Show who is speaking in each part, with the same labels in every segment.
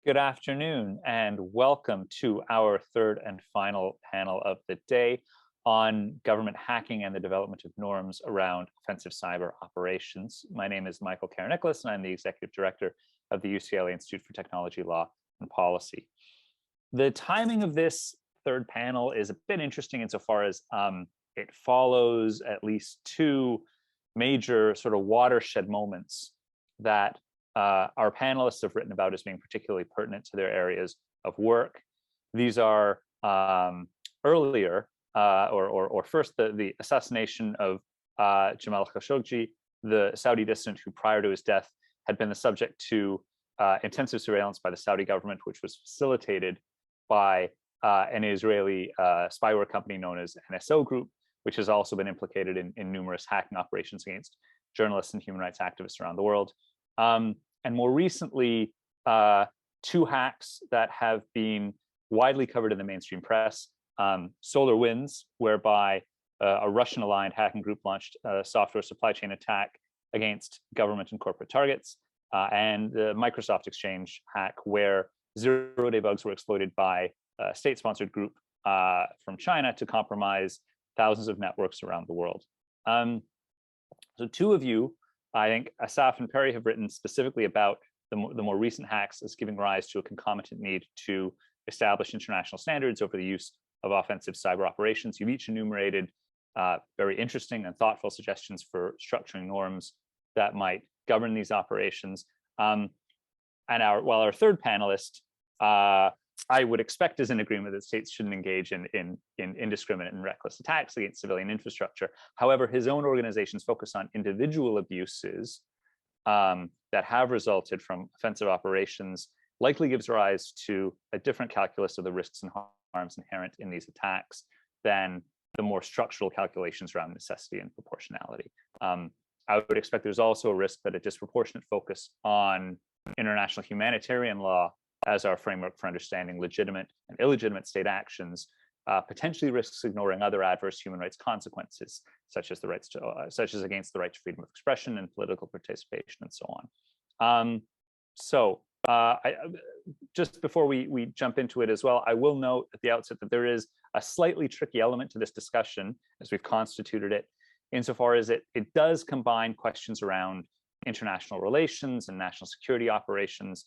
Speaker 1: Good afternoon, and welcome to our third and final panel of the day on government hacking and the development of norms around offensive cyber operations. My name is Michael Karanicholas, and I'm the Executive Director of the UCLA Institute for Technology, Law, and Policy. The timing of this third panel is a bit interesting insofar as it follows at least two major sort of watershed moments that our panelists have written about as being particularly pertinent to their areas of work. These are earlier, or first, the assassination of Jamal Khashoggi, the Saudi dissident who prior to his death had been the subject to intensive surveillance by the Saudi government, which was facilitated by an Israeli spyware company known as NSO Group, which has also been implicated in numerous hacking operations against journalists and human rights activists around the world. And more recently, two hacks that have been widely covered in the mainstream press. SolarWinds, whereby a Russian-aligned hacking group launched a software supply chain attack against government and corporate targets, and the Microsoft Exchange hack, where zero-day bugs were exploited by a state-sponsored group from China to compromise thousands of networks around the world. So two of you, I think Asaf and Perry, have written specifically about the more recent hacks as giving rise to a concomitant need to establish international standards over the use of offensive cyber operations. You've each enumerated very interesting and thoughtful suggestions for structuring norms that might govern these operations. While our third panelist, I would expect, is in agreement that states shouldn't engage in indiscriminate and reckless attacks against civilian infrastructure. However, his own organization's focus on individual abuses that have resulted from offensive operations likely gives rise to a different calculus of the risks and harms inherent in these attacks than the more structural calculations around necessity and proportionality. I would expect there's also a risk that a disproportionate focus on international humanitarian law as our framework for understanding legitimate and illegitimate state actions potentially risks ignoring other adverse human rights consequences, such as against the right to freedom of expression and political participation, and so on. Just before we jump into it as well, I will note at the outset that there is a slightly tricky element to this discussion as we've constituted it, insofar as it does combine questions around international relations and national security operations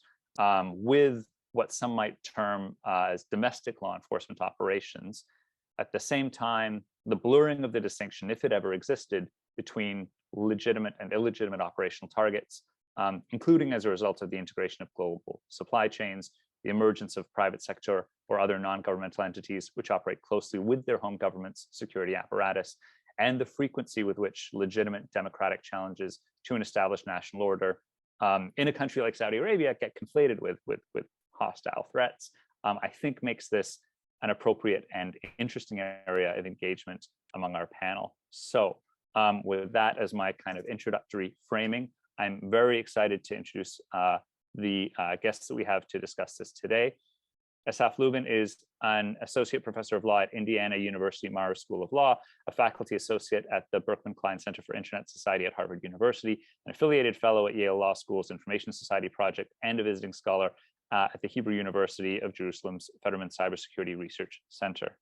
Speaker 1: with what some might term as domestic law enforcement operations. At the same time, the blurring of the distinction, if it ever existed, between legitimate and illegitimate operational targets, including as a result of the integration of global supply chains, the emergence of private sector or other non-governmental entities which operate closely with their home government's security apparatus, and the frequency with which legitimate democratic challenges to an established national order in a country like Saudi Arabia get conflated with hostile threats, I think makes this an appropriate and interesting area of engagement among our panel. So with that as my kind of introductory framing, I'm very excited to introduce the guests that we have to discuss this today. Asaf Lubin is an associate professor of law at Indiana University Maurer School of Law, a faculty associate at the Berkman Klein Center for Internet Society at Harvard University, an affiliated fellow at Yale Law School's Information Society Project, and a visiting scholar at the Hebrew University of Jerusalem's Fetterman Cybersecurity Research Center.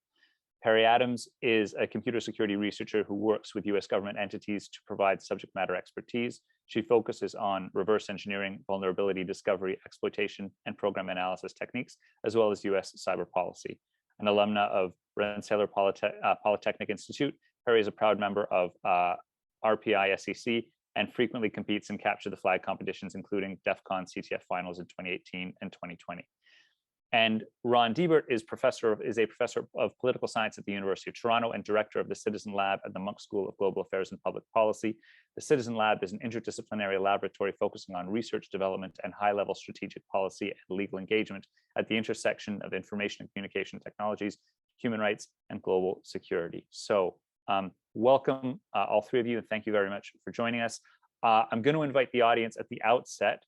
Speaker 1: Perry Adams is a computer security researcher who works with US government entities to provide subject matter expertise. She focuses on reverse engineering, vulnerability discovery, exploitation, and program analysis techniques, as well as US cyber policy. An alumna of Rensselaer Polytechnic Institute, Perry is a proud member of RPI SEC and frequently competes in capture the flag competitions, including DEF CON CTF finals in 2018 and 2020. And Ron Diebert is a professor of political science at the University of Toronto and director of the Citizen Lab at the Munk School of Global Affairs and Public Policy. The Citizen Lab is an interdisciplinary laboratory focusing on research development and high-level strategic policy and legal engagement at the intersection of information and communication technologies, human rights, and global security. So welcome, all three of you, and thank you very much for joining us. I'm going to invite the audience at the outset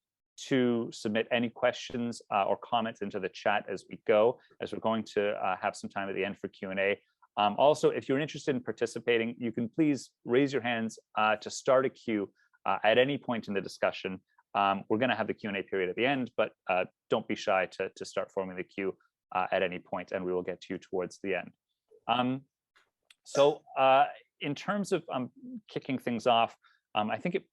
Speaker 1: to submit any questions or comments into the chat as we go, as we're going to have some time at the end for Q&A. Also, if you're interested in participating, you can please raise your hands to start a queue at any point in the discussion. We're going to have the Q&A period at the end, but don't be shy to start forming the queue at any point, and we will get to you towards the end. In terms of kicking things off, I think it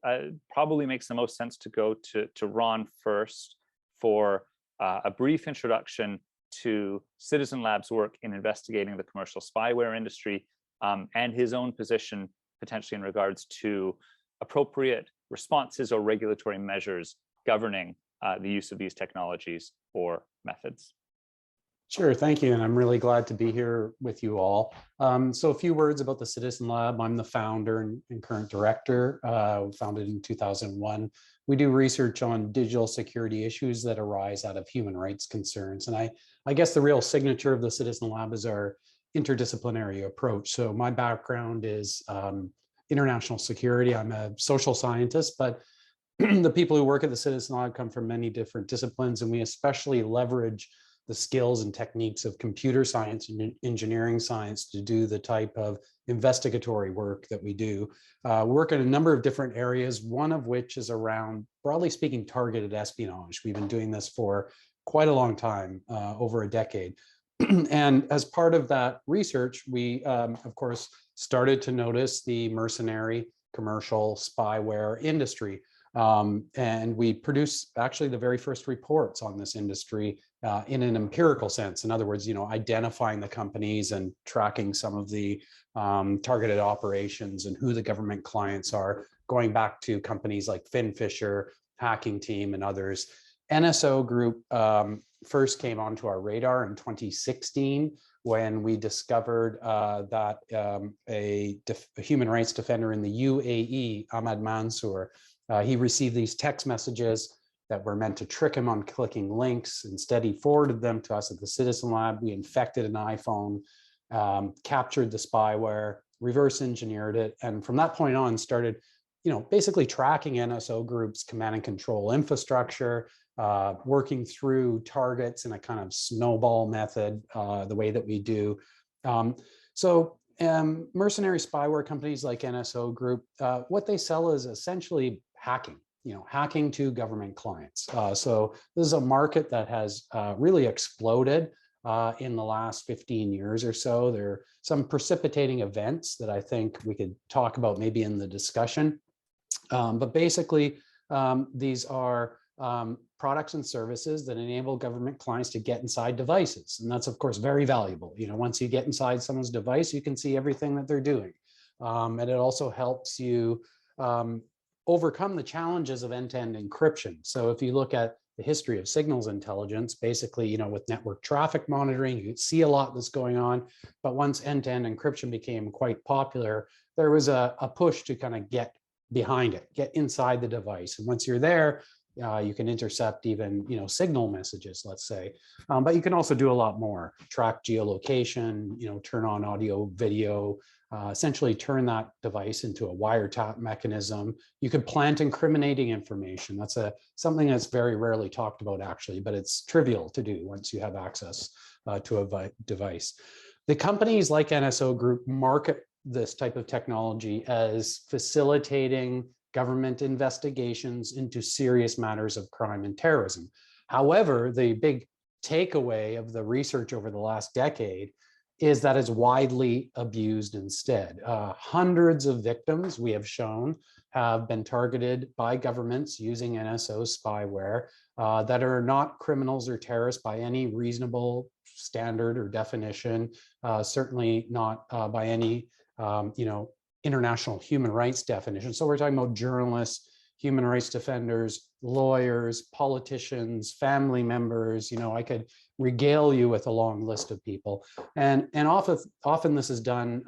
Speaker 1: probably makes the most sense to go to Ron first for a brief introduction to Citizen Lab's work in investigating the commercial spyware industry and his own position potentially in regards to appropriate responses or regulatory measures governing the use of these technologies or methods.
Speaker 2: Sure, thank you. And I'm really glad to be here with you all. So a few words about the Citizen Lab. I'm the founder and current director, founded in 2001. We do research on digital security issues that arise out of human rights concerns. And I guess the real signature of the Citizen Lab is our interdisciplinary approach. So my background is international security. I'm a social scientist, but the people who work at the Citizen Lab come from many different disciplines, and we especially leverage the skills and techniques of computer science and engineering science to do the type of investigatory work that we do. Work in a number of different areas, one of which is around, broadly speaking, targeted espionage. We've been doing this for quite a long time, over a decade. And as part of that research, we, of course, started to notice the mercenary commercial spyware industry. And we produced actually the very first reports on this industry in an empirical sense. In other words, identifying the companies and tracking some of the targeted operations and who the government clients are, going back to companies like FinFisher, Hacking Team, and others. NSO Group first came onto our radar in 2016 when we discovered that a human rights defender in the UAE, Ahmad Mansour, he received these text messages that were meant to trick him on clicking links. Instead, he forwarded them to us at the Citizen Lab. We infected an iPhone, captured the spyware, reverse engineered it, and from that point on started, basically tracking NSO Group's command and control infrastructure, working through targets in a kind of snowball method, the way that we do. Mercenary spyware companies like NSO Group, what they sell is essentially hacking, hacking to government clients. So this is a market that has really exploded in the last 15 years or so. There are some precipitating events that I think we could talk about maybe in the discussion. But basically, these are products and services that enable government clients to get inside devices. And that's, of course, very valuable. Once you get inside someone's device, you can see everything that they're doing. And it also helps you overcome the challenges of end-to-end encryption. So if you look at the history of signals intelligence, basically, with network traffic monitoring, you see a lot that's going on. But once end-to-end encryption became quite popular, there was a push to kind of get behind it, get inside the device. And once you're there, you can intercept even, signal messages, let's say, but you can also do a lot more. Track geolocation, turn on audio, video, essentially turn that device into a wiretap mechanism. You could plant incriminating information. That's something that's very rarely talked about, actually, but it's trivial to do once you have access to a device. The companies like NSO Group market this type of technology as facilitating government investigations into serious matters of crime and terrorism. However, the big takeaway of the research over the last decade is that it's widely abused instead. Hundreds of victims, we have shown, have been targeted by governments using NSO spyware that are not criminals or terrorists by any reasonable standard or definition, certainly not by any international human rights definition. So we're talking about journalists, human rights defenders, lawyers, politicians, family members. I could regale you with a long list of people. And often this is done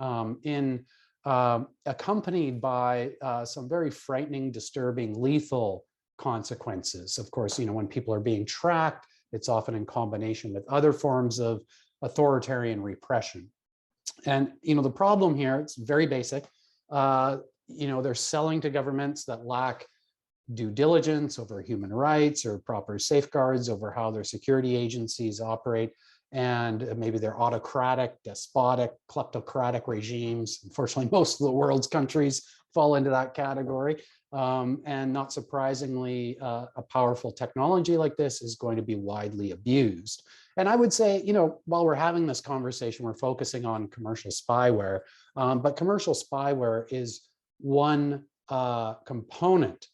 Speaker 2: accompanied by some very frightening, disturbing, lethal consequences. Of course, when people are being tracked, it's often in combination with other forms of authoritarian repression. And the problem here, it's very basic. They're selling to governments that lack due diligence over human rights or proper safeguards over how their security agencies operate. And maybe they're autocratic, despotic, kleptocratic regimes. Unfortunately, most of the world's countries fall into that category. And not surprisingly, a powerful technology like this is going to be widely abused. And I would say, while we're having this conversation, we're focusing on commercial spyware, but commercial spyware is one component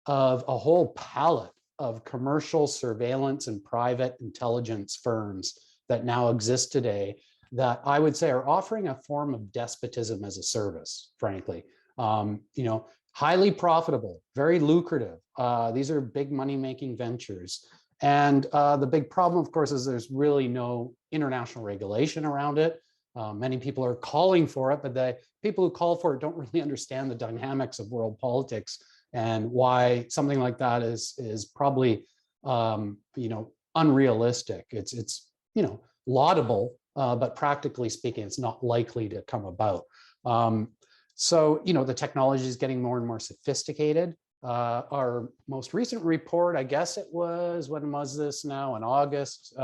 Speaker 2: of a whole palette of commercial surveillance and private intelligence firms that now exist today that I would say are offering a form of despotism as a service, frankly. Highly profitable, very lucrative. These are big money-making ventures. And the big problem, of course, is there's really no international regulation around it. Many people are calling for it, but the people who call for it don't really understand the dynamics of world politics and why something like that is probably unrealistic. It's laudable, but practically speaking, it's not likely to come about. So the technology is getting more and more sophisticated. Our most recent report, I guess it was, when was this now? In August,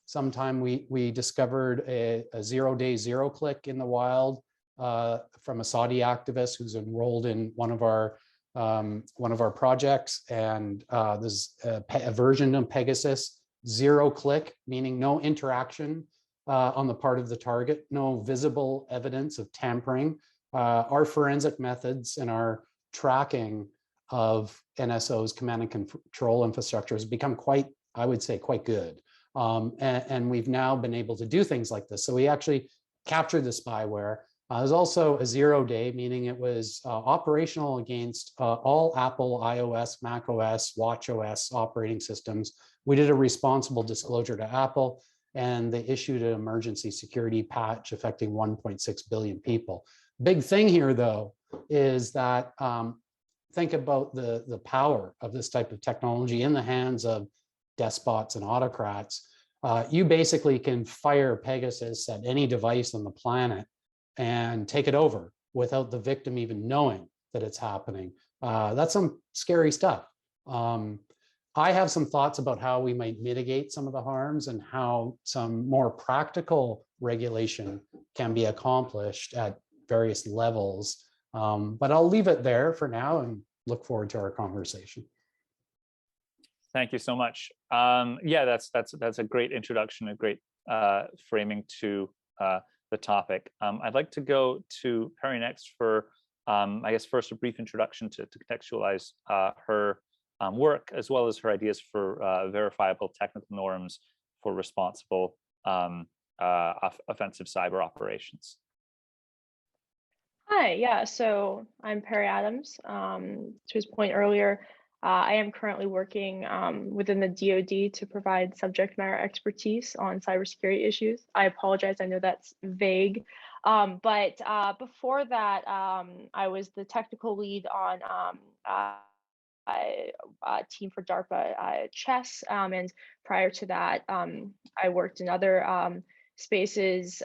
Speaker 2: sometime we discovered a 0-day zero-click in the wild from a Saudi activist who's enrolled in one of our projects, and there's a version of Pegasus, zero-click, meaning no interaction on the part of the target, no visible evidence of tampering. Our forensic methods and our tracking of NSO's command and control infrastructure has become quite, I would say, quite good. And we've now been able to do things like this. So we actually captured the spyware. There's also a 0-day, meaning it was operational against all Apple, iOS, macOS, watchOS operating systems. We did a responsible disclosure to Apple, and they issued an emergency security patch affecting 1.6 billion people. Big thing here, though, is that think about the power of this type of technology in the hands of despots and autocrats. You basically can fire Pegasus at any device on the planet and take it over without the victim even knowing that it's happening. That's some scary stuff. I have some thoughts about how we might mitigate some of the harms and how some more practical regulation can be accomplished at various levels. But I'll leave it there for now and look forward to our conversation.
Speaker 1: Thank you so much. Yeah, that's a great introduction, a great framing to the topic. I'd like to go to Perry next for, I guess, first a brief introduction to contextualize her work, as well as her ideas for verifiable technical norms for responsible offensive cyber operations.
Speaker 3: Hi, yeah, so I'm Perry Adams. To his point earlier, I am currently working within the DoD to provide subject matter expertise on cybersecurity issues. I apologize, I know that's vague, but before that, I was the technical lead on a team for DARPA chess, and prior to that, I worked in other spaces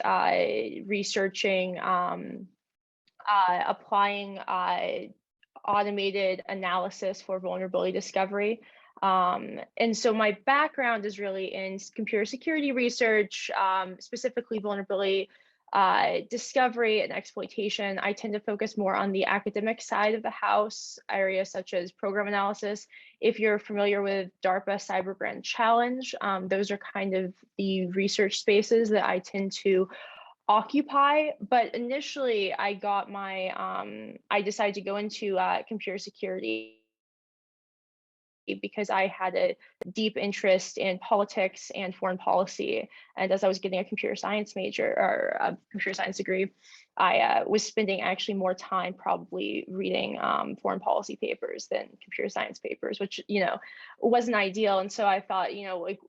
Speaker 3: researching, applying automated analysis for vulnerability discovery. And so my background is really in computer security research, specifically vulnerability discovery and exploitation. I tend to focus more on the academic side of the house, areas such as program analysis. If you're familiar with DARPA Cyber Grand Challenge, those are kind of the research spaces that I tend to occupy. But initially I got my, I decided to go into computer security because I had a deep interest in politics and foreign policy. And as I was getting a computer science major or a computer science degree, I was spending actually more time probably reading foreign policy papers than computer science papers, which, wasn't ideal. And so I thought, like,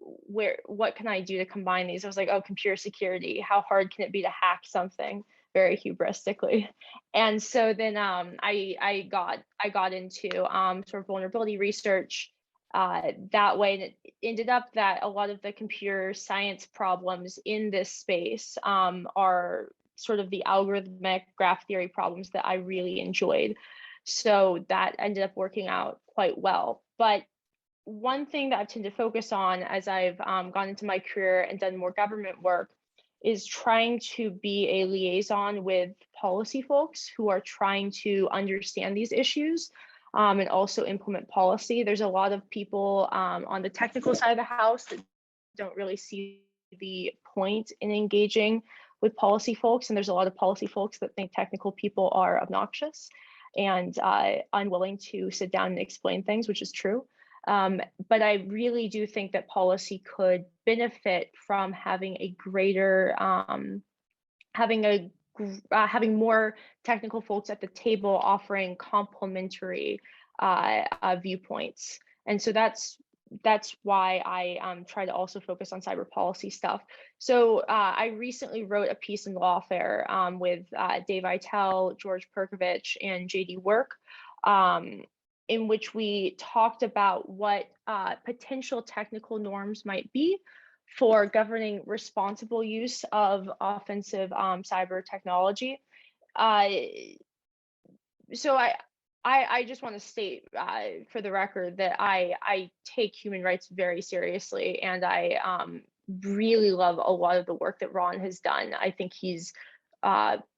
Speaker 3: what can I do to combine these? I was like, oh, computer security, how hard can it be to hack something? Very hubristically. And so then I got into sort of vulnerability research that way. And it ended up that a lot of the computer science problems in this space are sort of the algorithmic graph theory problems that I really enjoyed. So that ended up working out quite well. But one thing that I've tended to focus on as I've gone into my career and done more government work is trying to be a liaison with policy folks who are trying to understand these issues and also implement policy. There's a lot of people on the technical side of the house that don't really see the point in engaging with policy folks, and there's a lot of policy folks that think technical people are obnoxious and unwilling to sit down and explain things, which is true. But I really do think that policy could benefit from having a greater, having more technical folks at the table offering complementary viewpoints. And so that's why I try to also focus on cyber policy stuff. So I recently wrote a piece in Lawfare with Dave Eitel, George Perkovich, and JD Work, in which we talked about what potential technical norms might be for governing responsible use of offensive cyber technology. So I just want to state for the record that I take human rights very seriously, and I really love a lot of the work that Ron has done. I think he's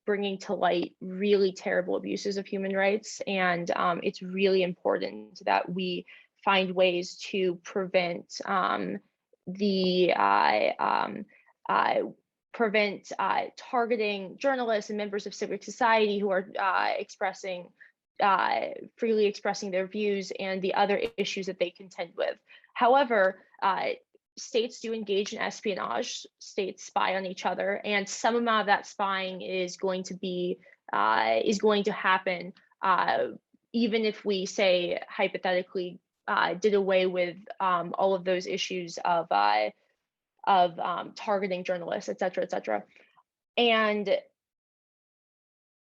Speaker 3: bringing to light really terrible abuses of human rights, and it's really important that we find ways to prevent targeting journalists and members of civic society who are freely expressing their views and the other issues that they contend with. However, states do engage in espionage. States spy on each other, and some amount of that spying is going to happen, even if we say hypothetically did away with all of those issues of targeting journalists, et cetera, and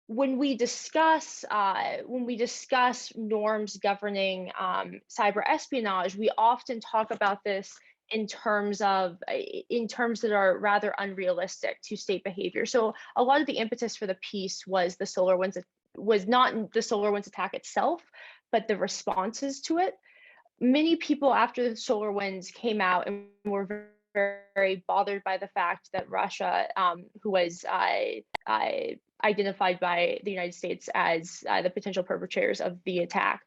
Speaker 3: when we discuss norms governing cyber espionage, we often talk about this in terms that are rather unrealistic to state behavior. So a lot of the impetus for the piece was not the SolarWinds attack itself, but the responses to it. Many people after the SolarWinds came out and were very bothered by the fact that Russia, who was identified by the United States as the potential perpetrators of the attack.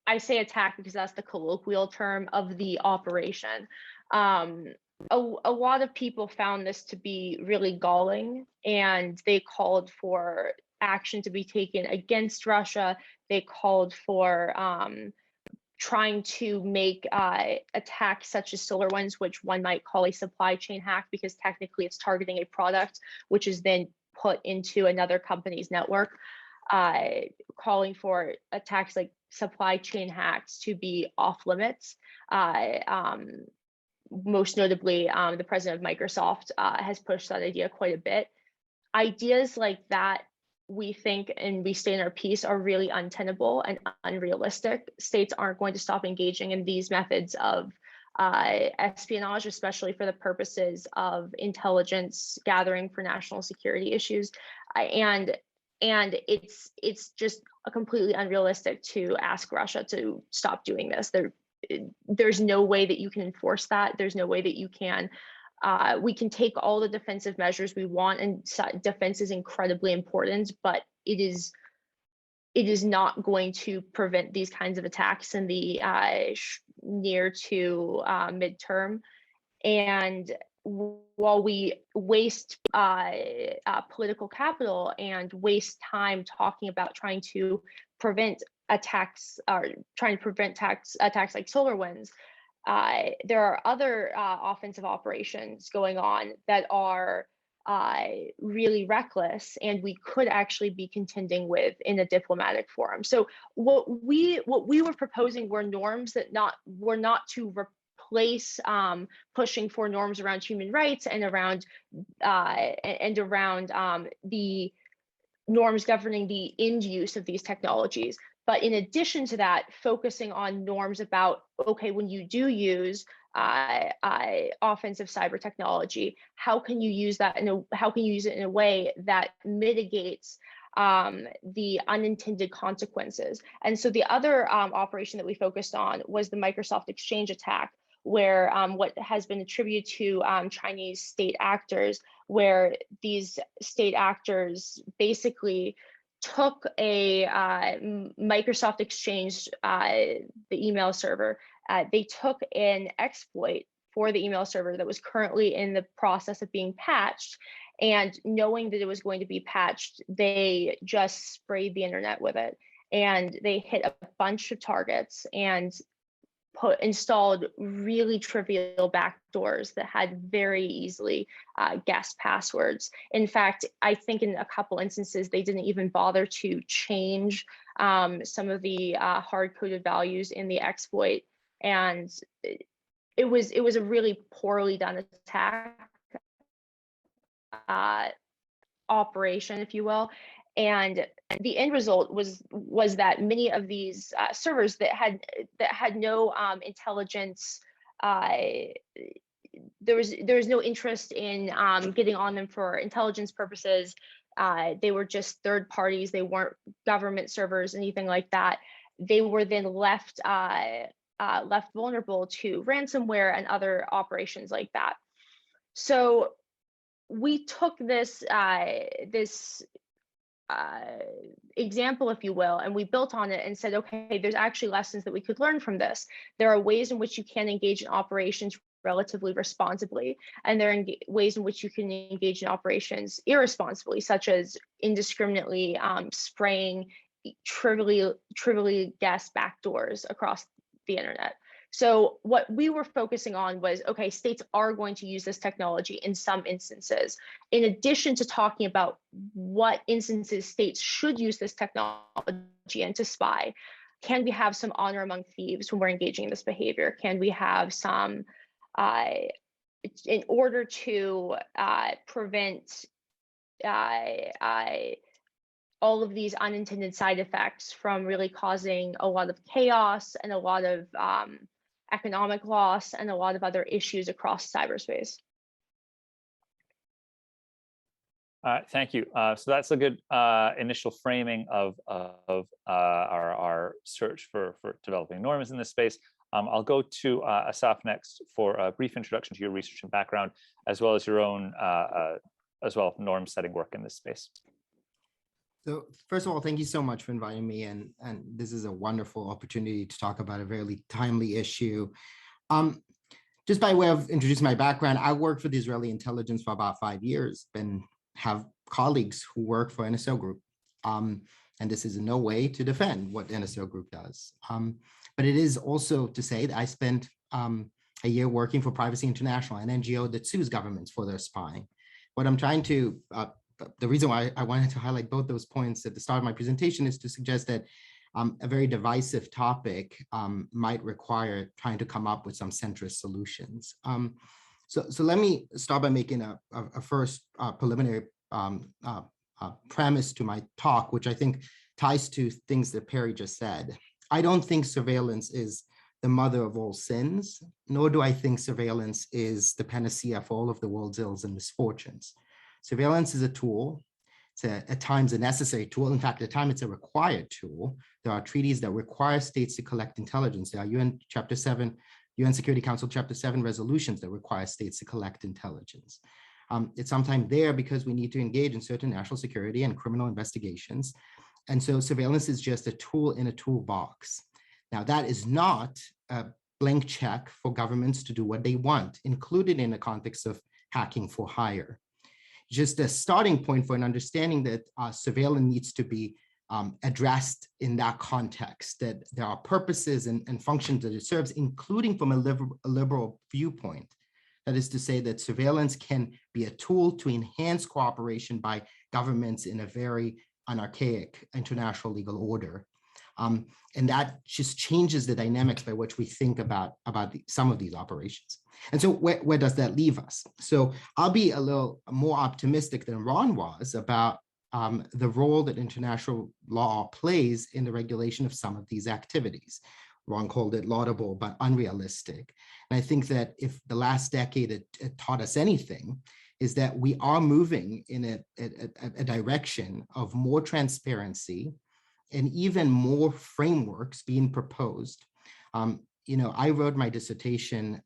Speaker 3: I say attack because that's the colloquial term of the operation. A lot of people found this to be really galling, and they called for action to be taken against Russia. They called for trying to make attacks such as SolarWinds, which one might call a supply chain hack, because technically it's targeting a product which is then put into another company's network, calling for attacks like supply chain hacks to be off limits. Most notably, the president of Microsoft has pushed that idea quite a bit. Ideas like that, we think, and we state in our piece, are really untenable and unrealistic. States aren't going to stop engaging in these methods of espionage, especially for the purposes of intelligence gathering for national security issues. And it's just completely unrealistic to ask Russia to stop doing this. There's no way that you can enforce that. There's no way that you can. We can take all the defensive measures we want, and defense is incredibly important, but it is not going to prevent these kinds of attacks in the near to midterm. And while we waste political capital and waste time talking about trying to prevent attacks, or trying to prevent attacks like SolarWinds, there are other offensive operations going on that are really reckless, and we could actually be contending with in a diplomatic forum. So what we were proposing were norms that were not to replace pushing for norms around human rights and around the norms governing the end use of these technologies. But in addition to that, focusing on norms about, okay, when you do use offensive cyber technology, how can you use that how can you use it in a way that mitigates the unintended consequences? And so the other operation that we focused on was the Microsoft Exchange attack, where what has been attributed to Chinese state actors, where these state actors basically took a Microsoft Exchange, the email server. They took an exploit for the email server that was currently in the process of being patched. And knowing that it was going to be patched, they just sprayed the internet with it. And they hit a bunch of targets and installed really trivial backdoors that had very easily guessed passwords. In fact, I think in a couple instances, they didn't even bother to change some of the hard-coded values in the exploit. And it was a really poorly done attack operation, if you will. And the end result was that many of these servers that had no intelligence, there was no interest in getting on them for intelligence purposes. They were just third parties. They weren't government servers, anything like that. They were then left vulnerable to ransomware and other operations like that. So we took this example, if you will, and we built on it and said, okay, there's actually lessons that we could learn from this. There are ways in which you can engage in operations relatively responsibly, and there are ways in which you can engage in operations irresponsibly, such as indiscriminately spraying trivially guessed backdoors across the internet. So what we were focusing on was, okay, states are going to use this technology in some instances. In addition to talking about what instances states should use this technology and to spy, can we have some honor among thieves when we're engaging in this behavior? Can we have some, in order to prevent all of these unintended side effects from really causing a lot of chaos and a lot of economic loss and a lot of other issues across cyberspace.
Speaker 1: Thank you. So that's a good initial framing of our search for developing norms in this space. I'll go to Asaf next for a brief introduction to your research and background, as well as your own norm setting work in this space.
Speaker 4: So first of all, thank you so much for inviting me, and this is a wonderful opportunity to talk about a very timely issue. Just by way of introducing my background, I worked for the Israeli intelligence for about 5 years and have colleagues who work for NSO Group. And this is in no way to defend what NSO Group does. But it is also to say that I spent a year working for Privacy International, an NGO that sues governments for their spying. What I'm trying to the reason why I wanted to highlight both those points at the start of my presentation is to suggest that a very divisive topic might require trying to come up with some centrist solutions. So let me start by making a first preliminary premise to my talk, which I think ties to things that Perry just said. I don't think surveillance is the mother of all sins, nor do I think surveillance is the panacea for all of the world's ills and misfortunes. Surveillance is a tool. It's at times a necessary tool. In fact, at times it's a required tool. There are treaties that require states to collect intelligence. There are UN Security Council Chapter 7 resolutions that require states to collect intelligence. It's sometimes there because we need to engage in certain national security and criminal investigations. And so surveillance is just a tool in a toolbox. Now, that is not a blank check for governments to do what they want, included in the context of hacking for hire. Just a starting point for an understanding that surveillance needs to be addressed in that context, that there are purposes and functions that it serves, including from a liberal viewpoint. That is to say that surveillance can be a tool to enhance cooperation by governments in a very anarchaic international legal order. And that just changes the dynamics by which we think about some of these operations. And so where does that leave us? So I'll be a little more optimistic than Ron was about the role that international law plays in the regulation of some of these activities. Ron called it laudable, but unrealistic. And I think that if the last decade it taught us anything, is that we are moving in a direction of more transparency and even more frameworks being proposed. I wrote my dissertation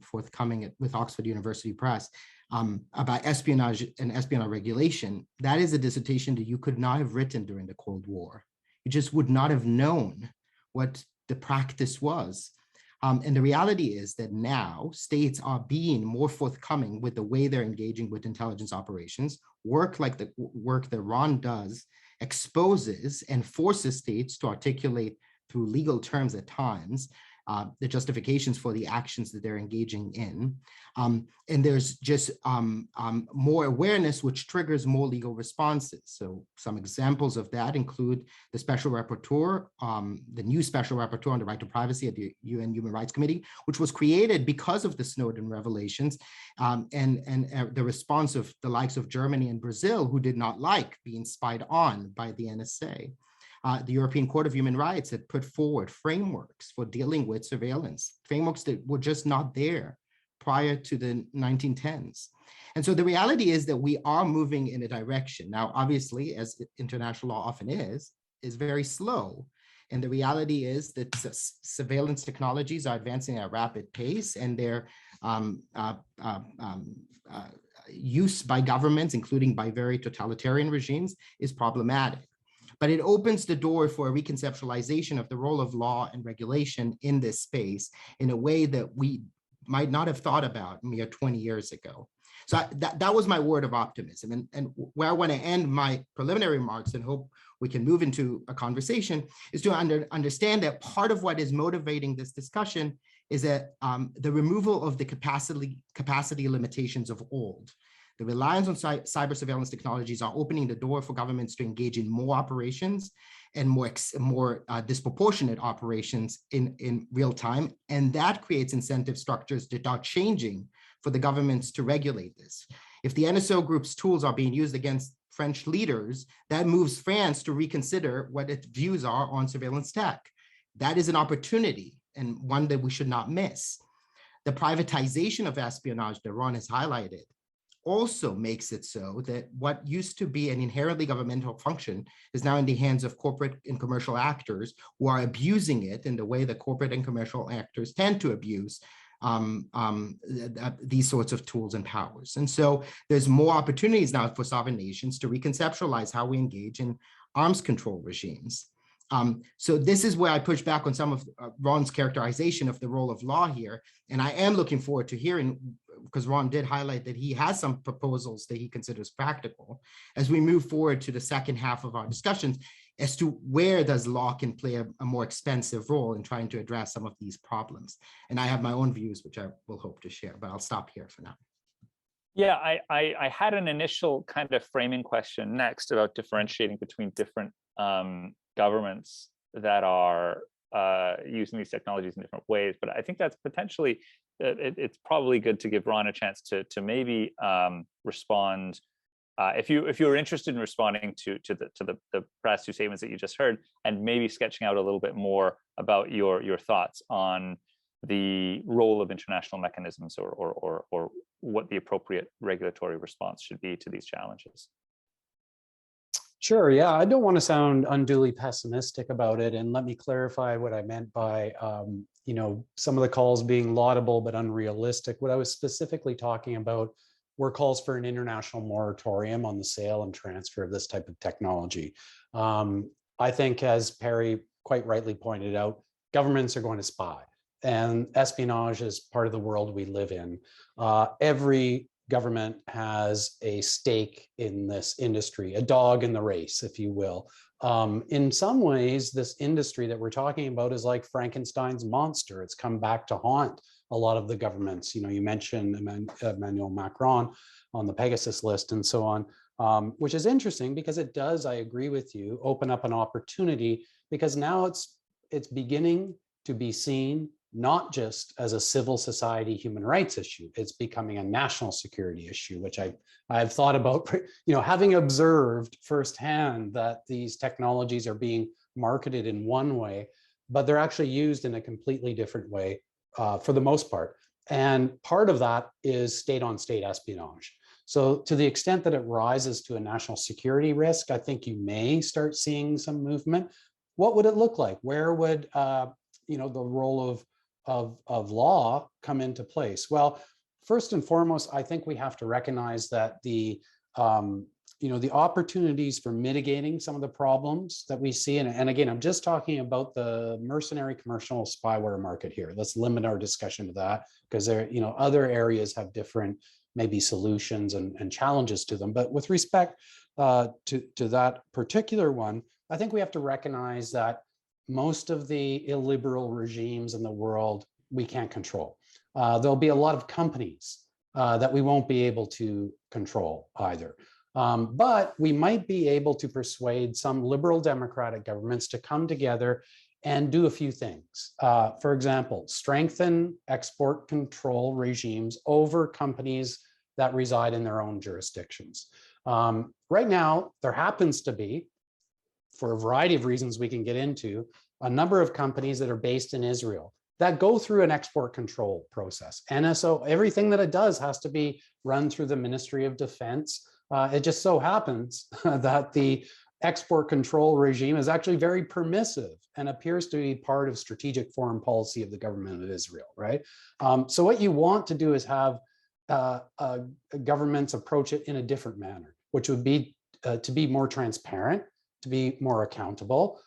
Speaker 4: forthcoming with Oxford University Press about espionage and espionage regulation. That is a dissertation that you could not have written during the Cold War. You just would not have known what the practice was. And the reality is that now states are being more forthcoming with the way they're engaging with intelligence operations. Work like the work that Ron does exposes and forces states to articulate through legal terms at times the justifications for the actions that they're engaging in. And there's just more awareness, which triggers more legal responses. So some examples of that include the special rapporteur, the new special rapporteur on the right to privacy at the UN Human Rights Committee, which was created because of the Snowden revelations, and the response of the likes of Germany and Brazil, who did not like being spied on by the NSA. The European Court of Human Rights had put forward frameworks for dealing with surveillance, frameworks that were just not there prior to the 1910s. And so the reality is that we are moving in a direction. Now, obviously, as international law often is very slow. And the reality is that surveillance technologies are advancing at a rapid pace, and their use by governments, including by very totalitarian regimes, is problematic. But it opens the door for a reconceptualization of the role of law and regulation in this space in a way that we might not have thought about mere 20 years ago. So that was my word of optimism. And where I want to end my preliminary remarks and hope we can move into a conversation is to understand that part of what is motivating this discussion is that the removal of the capacity limitations of old. The reliance on cyber surveillance technologies are opening the door for governments to engage in more operations and more disproportionate operations in real time. And that creates incentive structures that are changing for the governments to regulate this. If the NSO group's tools are being used against French leaders, that moves France to reconsider what its views are on surveillance tech. That is an opportunity, and one that we should not miss. The privatization of espionage that Ron has highlighted also makes it so that what used to be an inherently governmental function is now in the hands of corporate and commercial actors who are abusing it in the way that corporate and commercial actors tend to abuse these sorts of tools and powers. And so there's more opportunities now for sovereign nations to reconceptualize how we engage in arms control regimes. So this is where I push back on some of Ron's characterization of the role of law here. And I am looking forward to hearing, because Ron did highlight that he has some proposals that he considers practical, as we move forward to the second half of our discussions, as to where does law can play a more expensive role in trying to address some of these problems. And I have my own views, which I will hope to share, but I'll stop here for now.
Speaker 1: Yeah, I had an initial kind of framing question next about differentiating between different governments that are using these technologies in different ways. But I think that's potentially, it's probably good to give Ron a chance to maybe respond. If you're interested in responding to the press two statements that you just heard, and maybe sketching out a little bit more about your thoughts on the role of international mechanisms or what the appropriate regulatory response should be to these challenges.
Speaker 2: Sure, yeah, I don't want to sound unduly pessimistic about it, and let me clarify what I meant by some of the calls being laudable but unrealistic. What I was specifically talking about were calls for an international moratorium on the sale and transfer of this type of technology. I think, as Perry quite rightly pointed out, governments are going to spy, and espionage is part of the world we live in. Every government has a stake in this industry, a dog in the race, if you will. In some ways, this industry that we're talking about is like Frankenstein's monster. It's come back to haunt a lot of the governments. You mentioned Emmanuel Macron on the Pegasus list and so on, which is interesting because it does, I agree with you, open up an opportunity, because now it's beginning to be seen not just as a civil society human rights issue. It's becoming a national security issue, which I've thought about, having observed firsthand that these technologies are being marketed in one way, but they're actually used in a completely different way for the most part. And part of that is state-on-state espionage. So to the extent that it rises to a national security risk, I think you may start seeing some movement. What would it look like? Where would the role of of law come into place? Well, first and foremost, I think we have to recognize that the the opportunities for mitigating some of the problems that we see, and again, I'm just talking about the mercenary commercial spyware market here. Let's limit our discussion to that, because there, other areas have different maybe solutions and challenges to them. But with respect to that particular one, I think we have to recognize that most of the illiberal regimes in the world we can't control. There'll be a lot of companies that we won't be able to control either. But we might be able to persuade some liberal democratic governments to come together and do a few things. For example, strengthen export control regimes over companies that reside in their own jurisdictions. Right now, there happens to be, for a variety of reasons we can get into, a number of companies that are based in Israel that go through an export control process. NSO, everything that it does has to be run through the Ministry of Defense. It just so happens that the export control regime is actually very permissive and appears to be part of strategic foreign policy of the government of Israel, right? So what you want to do is have governments approach it in a different manner, which would be to be more transparent, to be more accountable.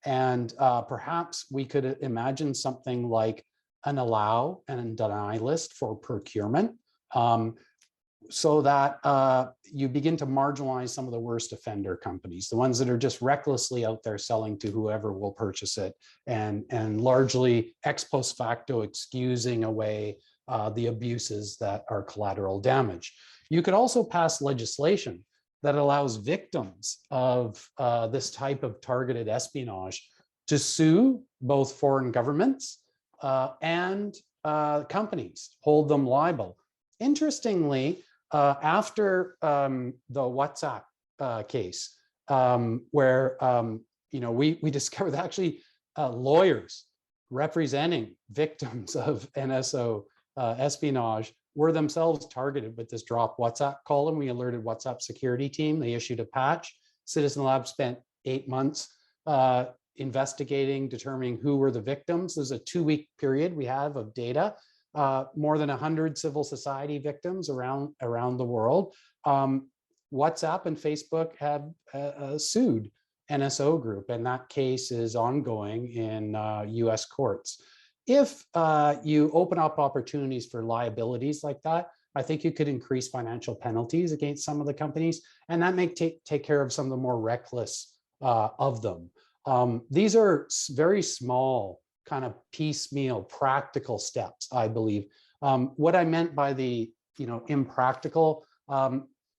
Speaker 2: And perhaps we could imagine something like an allow and deny list for procurement, so that you begin to marginalize some of the worst offender companies, the ones that are just recklessly out there selling to whoever will purchase it, and largely ex post facto excusing away the abuses that are collateral damage. You could also pass legislation that allows victims of this type of targeted espionage to sue both foreign governments and companies, hold them liable. Interestingly, after the WhatsApp case, where we discovered that actually lawyers representing victims of NSO espionage were themselves targeted with this drop WhatsApp column. We alerted WhatsApp security team. They issued a patch. Citizen Lab spent 8 months investigating, determining who were the victims. There's a 2-week period we have of data. More than 100 civil society victims around the world. WhatsApp and Facebook have sued NSO Group, and that case is ongoing in US courts. If you open up opportunities for liabilities like that, I think you could increase financial penalties against some of the companies, and that may take care of some of the more reckless of them. These are very small, kind of piecemeal, practical steps, I believe. What I meant by the impractical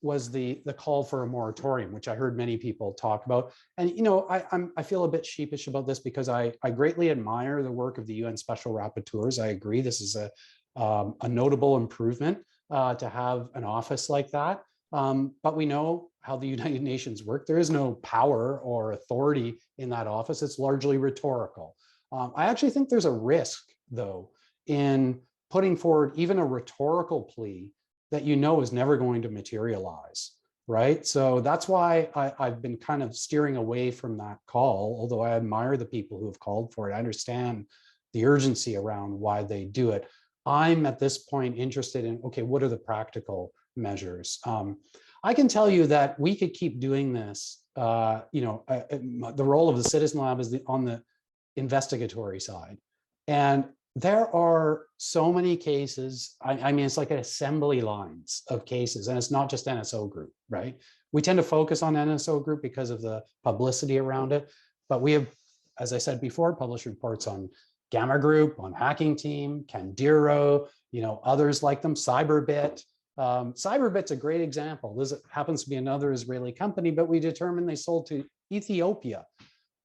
Speaker 2: was the call for a moratorium, which I heard many people talk about. And I feel a bit sheepish about this because I greatly admire the work of the UN Special Rapporteurs. I agree this is a notable improvement to have an office like that. But we know how the United Nations work. There is no power or authority in that office. It's largely rhetorical. I actually think there's a risk, though, in putting forward even a rhetorical plea that is never going to materialize, right? So that's why I've been kind of steering away from that call, although I admire the people who have called for it. I understand the urgency around why they do it. I'm at this point interested in, okay, what are the practical measures? I can tell you that we could keep doing this. The role of the Citizen Lab is on the investigatory side. And there are so many cases. I mean, it's like assembly lines of cases, and it's not just NSO Group, right? We tend to focus on NSO Group because of the publicity around it, but we have, as I said before, published reports on Gamma Group, on Hacking Team, Candiro, others like them, Cyberbit. Cyberbit's a great example. This happens to be another Israeli company, but we determined they sold to Ethiopia,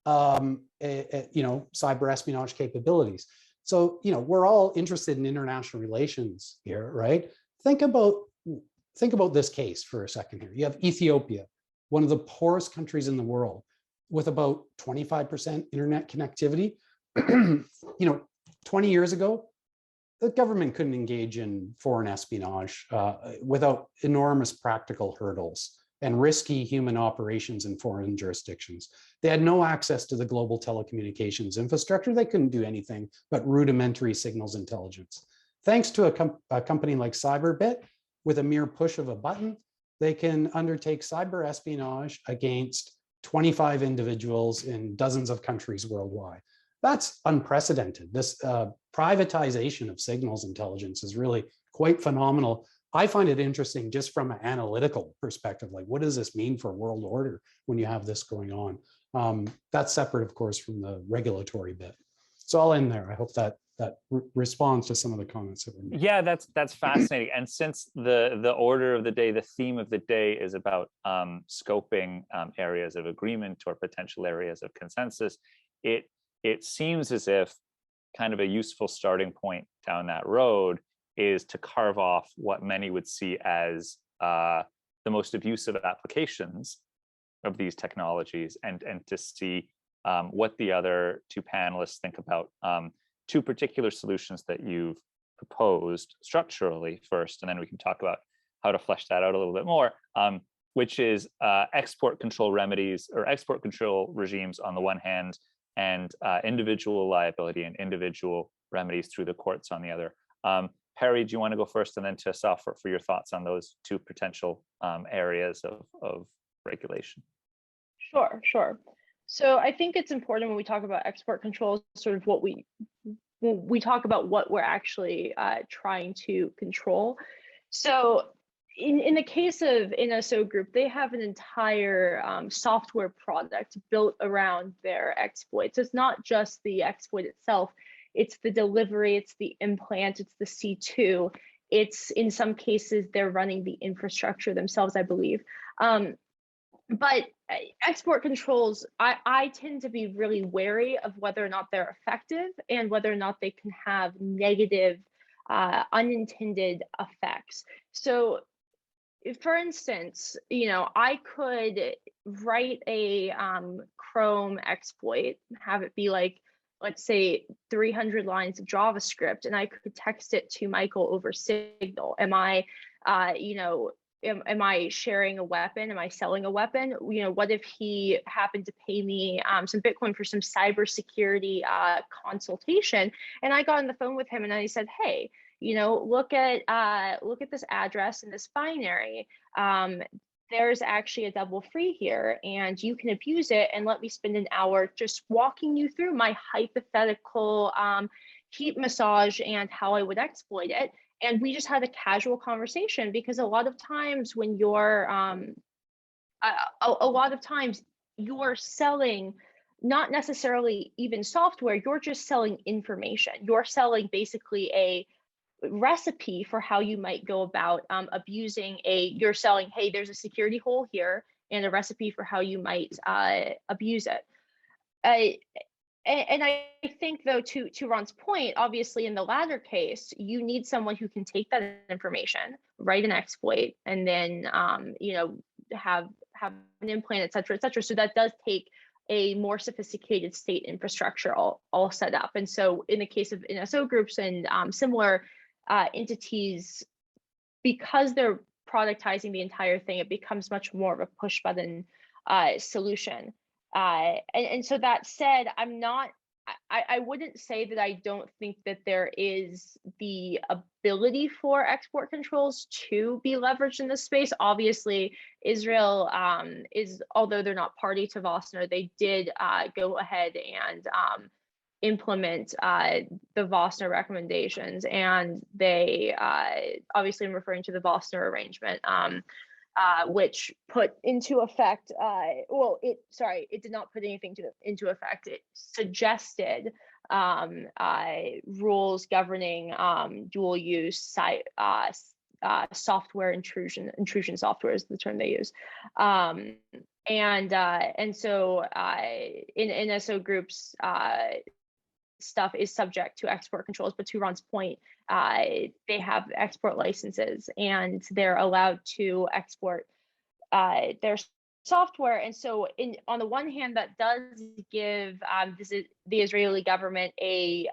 Speaker 2: cyber espionage capabilities. So, we're all interested in international relations here, right? Think about this case for a second here. You have Ethiopia, one of the poorest countries in the world, with about 25% internet connectivity. 20 years ago, the government couldn't engage in foreign espionage without enormous practical hurdles. and risky human operations in foreign jurisdictions. They had no access to the global telecommunications infrastructure. They couldn't do anything but rudimentary signals intelligence. Thanks to a company like Cyberbit, with a mere push of a button, they can undertake cyber espionage against 25 individuals in dozens of countries worldwide. That's unprecedented. This privatization of signals intelligence is really quite phenomenal. I find it interesting just from an analytical perspective, like what does this mean for world order when you have this going on? That's separate, of course, from the regulatory bit. So I'll end there. I hope that responds to some of the comments that were made.
Speaker 1: Yeah, that's fascinating. And since the order of the day, the theme of the day is about scoping areas of agreement or potential areas of consensus, it seems as if kind of a useful starting point down that road is to carve off what many would see as the most abusive applications of these technologies, and to see what the other two panelists think about two particular solutions that you've proposed structurally first, and then we can talk about how to flesh that out a little bit more, which is export control remedies or export control regimes on the one hand, and individual liability and individual remedies through the courts on the other. Perry, do you want to go first, and then to Asaf for your thoughts on those two potential areas of regulation?
Speaker 3: Sure. So I think it's important when we talk about export controls, sort of when we talk about what we're actually trying to control. So in the case of NSO Group, they have an entire software product built around their exploits. It's not just the exploit itself, it's the delivery, it's the implant, it's the C2. It's, in some cases, they're running the infrastructure themselves, I believe. But export controls, I tend to be really wary of whether or not they're effective and whether or not they can have negative, unintended effects. So, for instance, I could write a Chrome exploit, have it be like, let's say 300 lines of JavaScript, and I could text it to Michael over Signal. Am I, am I sharing a weapon? Am I selling a weapon? What if he happened to pay me some Bitcoin for some cybersecurity consultation, and I got on the phone with him and I said, hey, look at this address and this binary. There's actually a double free here, and you can abuse it, and let me spend an hour just walking you through my hypothetical heat massage and how I would exploit it. And we just had a casual conversation, because a lot of times when you're you're selling not necessarily even software, you're just selling information. You're selling basically a recipe for how you might go about abusing you're selling, hey, there's a security hole here, and a recipe for how you might abuse it. And I think, though, to Ron's point, obviously in the latter case, you need someone who can take that information, write an exploit, and then have an implant, et cetera, et cetera. So that does take a more sophisticated state infrastructure all set up. And so in the case of NSO groups and similar entities, because they're productizing the entire thing, it becomes much more of a push button solution. And so that said, I wouldn't say that I don't think that there is the ability for export controls to be leveraged in this space. Obviously, Israel although they're not party to Vossner, they did go ahead and implement the Vossner recommendations, and they obviously, I'm referring to the Vossner arrangement, which put into effect, it did not put anything into effect. It suggested rules governing dual use software intrusion software is the term they use. And so in NSO groups, stuff is subject to export controls, but to Ron's point, they have export licenses and they're allowed to export their software. And so on the one hand, that does give the Israeli government a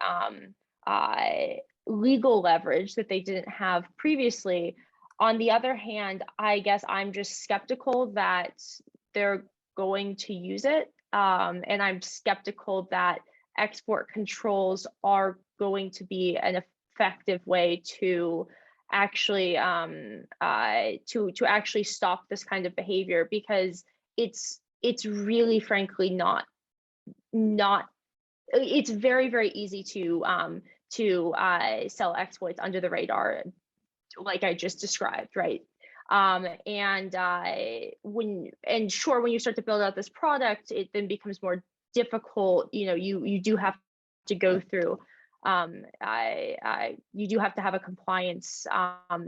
Speaker 3: legal leverage that they didn't have previously. On the other hand, I guess I'm just skeptical that they're going to use it. And I'm skeptical that export controls are going to be an effective way to actually to actually stop this kind of behavior, because it's really frankly not it's very, very easy to sell exploits under the radar, like I just described, right? When you start to build out this product, it then becomes more difficult. You do have to go through you do have to have a compliance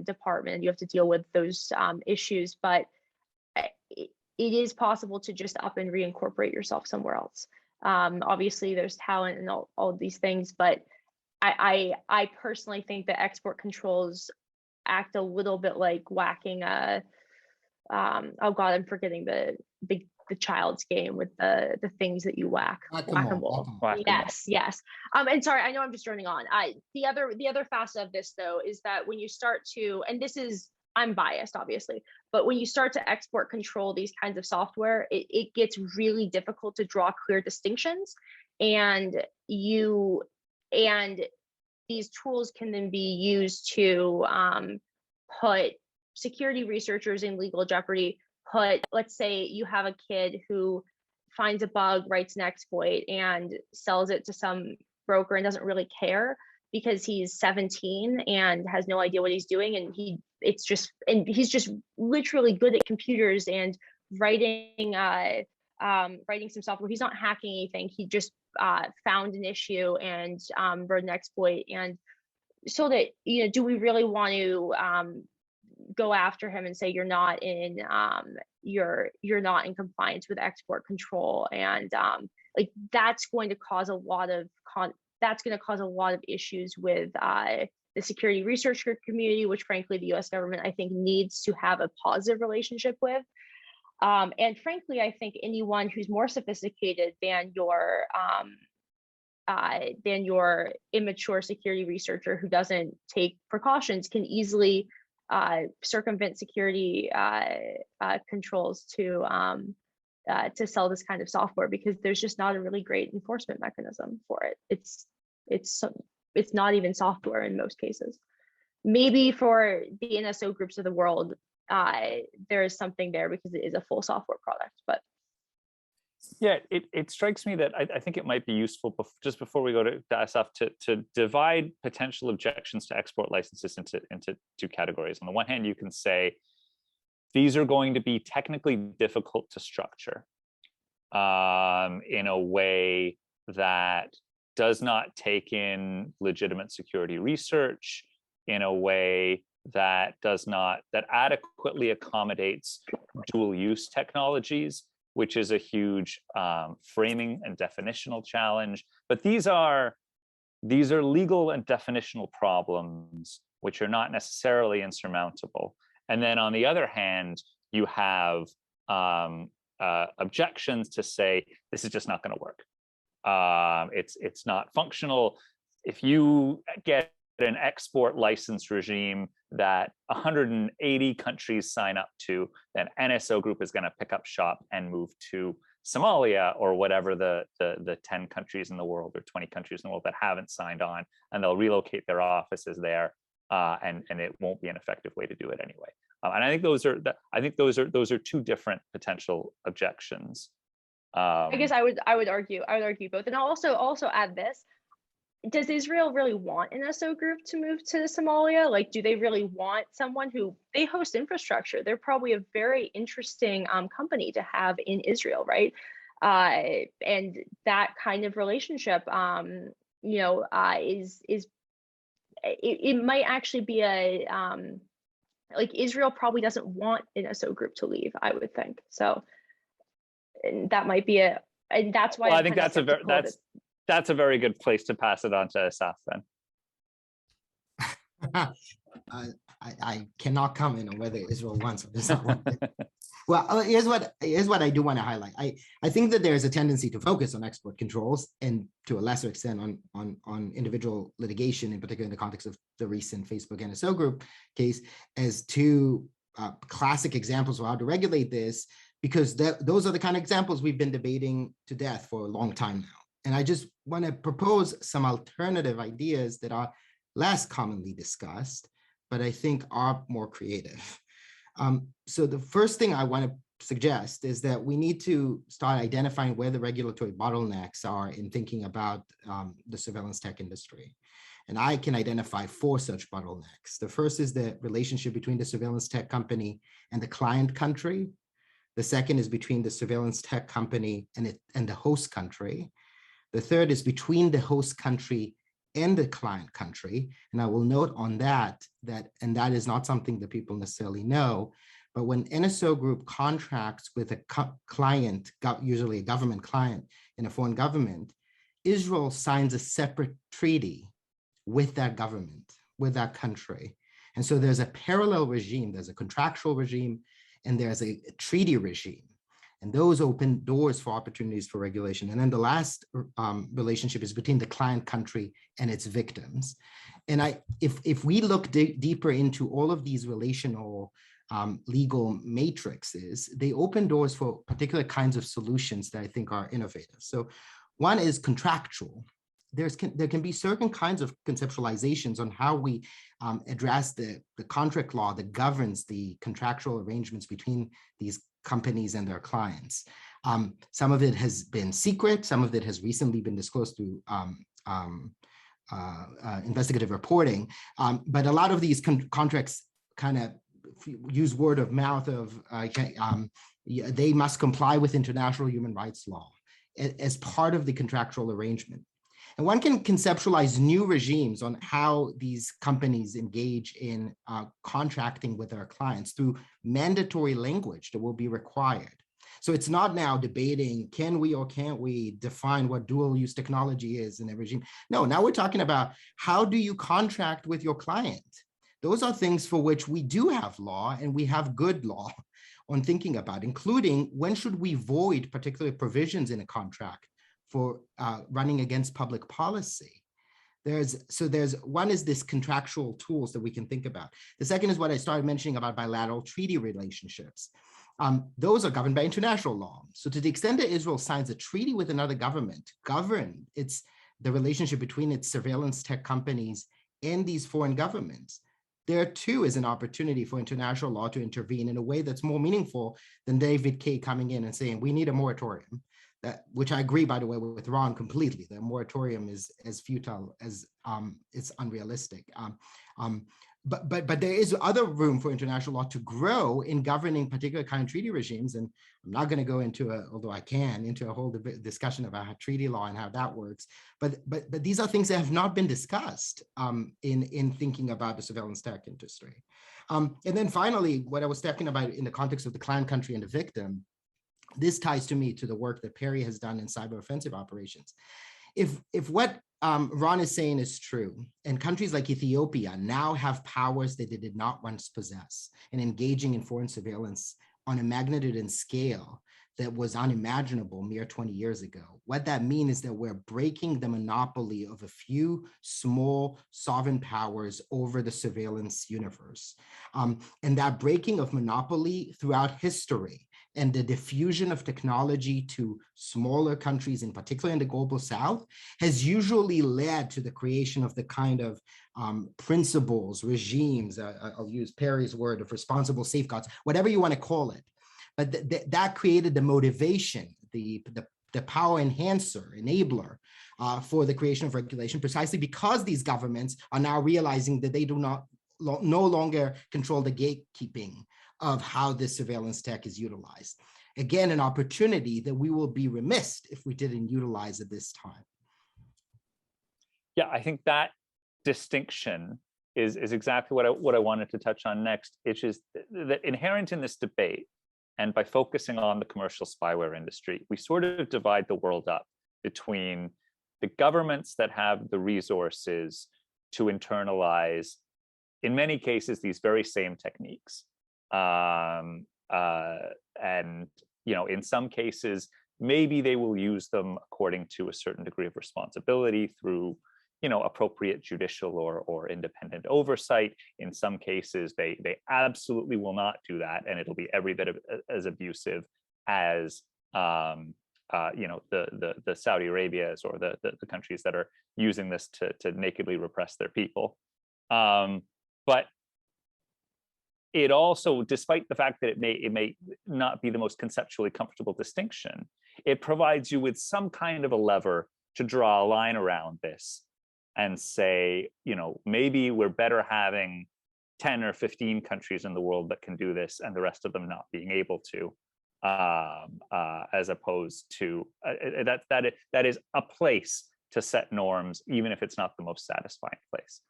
Speaker 3: department. You have to deal with those issues, but it is possible to just up and reincorporate yourself somewhere else. Obviously there's talent and all of these things, but I personally think that export controls act a little bit like whacking oh god, I'm forgetting the child's game with the things that you whack. Whack-a-mole. Yes. And sorry, I know I'm just droning on. The other facet of this though is that when you start to, and this is, I'm biased obviously, but when you start to export control these kinds of software, it gets really difficult to draw clear distinctions, and these tools can then be used to put security researchers in legal jeopardy. Let's say you have a kid who finds a bug, writes an exploit, and sells it to some broker and doesn't really care because he's 17 and has no idea what he's doing, and he's just literally good at computers and writing some software. He's not hacking anything. He just found an issue and wrote an exploit. And so that, do we really want to go after him and say you're not in compliance with export control? And like that's going to cause a lot of issues with the security research community, which frankly the US government I think needs to have a positive relationship with. And frankly, I think anyone who's more sophisticated than your immature security researcher who doesn't take precautions can easily circumvent security controls to sell this kind of software, because there's just not a really great enforcement mechanism for it. It's not even software in most cases. Maybe for the NSO groups of the world, there is something there because it is a full software product. But
Speaker 1: yeah, it strikes me that I think it might be useful just before we go to SF to divide potential objections to export licenses into two categories. On the one hand, you can say these are going to be technically difficult to structure in a way that does not take in legitimate security research, in a way that adequately accommodates dual use technologies, which is a huge framing and definitional challenge. But these are legal and definitional problems which are not necessarily insurmountable. And then on the other hand, you have objections to say this is just not going to work. It's not functional. If you get an export license regime that 180 countries sign up to, then NSO Group is going to pick up shop and move to Somalia or whatever the 10 countries in the world or 20 countries in the world that haven't signed on, and they'll relocate their offices there, and it won't be an effective way to do it anyway. And I think those are two different potential objections.
Speaker 3: I guess I would argue both, and I'll also add this. Does Israel really want an NSO Group to move to Somalia? Like, do they really want someone who, they host infrastructure? They're probably a very interesting company to have in Israel, right? And that kind of relationship, it might actually be like Israel probably doesn't want an NSO Group to leave, I would think. So, and that might be and that's why
Speaker 1: I think that's a very good place to pass it on to Asaf then.
Speaker 4: I cannot comment on whether Israel wants or does not want it. Well, here's what I do want to highlight. I think that there is a tendency to focus on export controls and to a lesser extent on individual litigation, in particular in the context of the recent Facebook NSO group case, as two classic examples of how to regulate this, because those are the kind of examples we've been debating to death for a long time now. And I just want to propose some alternative ideas that are less commonly discussed, but I think are more creative. So the first thing I want to suggest is that we need to start identifying where the regulatory bottlenecks are in thinking about the surveillance tech industry. And I can identify 4 such bottlenecks. The first is the relationship between the surveillance tech company and the client country. The second is between the surveillance tech company and the host country. The third is between the host country and the client country. And I will note on that is not something that people necessarily know, but when NSO group contracts with a client, usually a government client in a foreign government, Israel signs a separate treaty with that government, with that country. And so there's a parallel regime, there's a contractual regime, and there's a treaty regime. And those open doors for opportunities for regulation. And then the last relationship is between the client country and its victims. And if we look deeper into all of these relational legal matrices, they open doors for particular kinds of solutions that I think are innovative. So one is contractual. There can be certain kinds of conceptualizations on how we address the contract law that governs the contractual arrangements between these companies and their clients. Some of it has been secret, some of it has recently been disclosed through investigative reporting, but a lot of these contracts kind of use word of mouth of they must comply with international human rights law as part of the contractual arrangement. And one can conceptualize new regimes on how these companies engage in contracting with their clients through mandatory language that will be required. So it's not now debating, can we or can't we define what dual use technology is in a regime? No, now we're talking about how do you contract with your client? Those are things for which we do have law, and we have good law on thinking about, including when should we void particular provisions in a contract for running against public policy. There's one is this contractual tools that we can think about. The second is what I started mentioning about bilateral treaty relationships. Those are governed by international law. So to the extent that Israel signs a treaty with another government, the relationship between its surveillance tech companies and these foreign governments, there too is an opportunity for international law to intervene in a way that's more meaningful than David Kaye coming in and saying, we need a moratorium. Which I agree, by the way, with Ron completely. The moratorium is as futile as it's unrealistic. But there is other room for international law to grow in governing particular kind of treaty regimes. And I'm not going to go into although I can, into a whole discussion about treaty law and how that works. But these are things that have not been discussed in thinking about the surveillance tech industry. And then finally, what I was talking about in the context of the client country and the victim, this ties to me to the work that Perry has done in cyber offensive operations. If what Ron is saying is true, and countries like Ethiopia now have powers that they did not once possess, and engaging in foreign surveillance on a magnitude and scale that was unimaginable mere 20 years ago, what that means is that we're breaking the monopoly of a few small sovereign powers over the surveillance universe. And that breaking of monopoly throughout history and the diffusion of technology to smaller countries, in particular in the global South, has usually led to the creation of the kind of principles, regimes, I'll use Perry's word of responsible safeguards, whatever you want to call it. But that created the motivation, the power enhancer, enabler for the creation of regulation, precisely because these governments are now realizing that they do no longer control the gatekeeping of how this surveillance tech is utilized. Again, an opportunity that we will be remiss if we didn't utilize at this time.
Speaker 1: Yeah, I think that distinction is exactly what I wanted to touch on next, which is that inherent in this debate, and by focusing on the commercial spyware industry, we sort of divide the world up between the governments that have the resources to internalize in many cases, these very same techniques. And, in some cases, maybe they will use them according to a certain degree of responsibility through, appropriate judicial or independent oversight. In some cases, they absolutely will not do that, and it'll be every bit as abusive as the Saudi Arabias or the countries that are using this to nakedly repress their people. But it also, despite the fact that it may not be the most conceptually comfortable distinction, it provides you with some kind of a lever to draw a line around this and say, maybe we're better having 10 or 15 countries in the world that can do this and the rest of them not being able to, as opposed to that is a place to set norms, even if it's not the most satisfying place.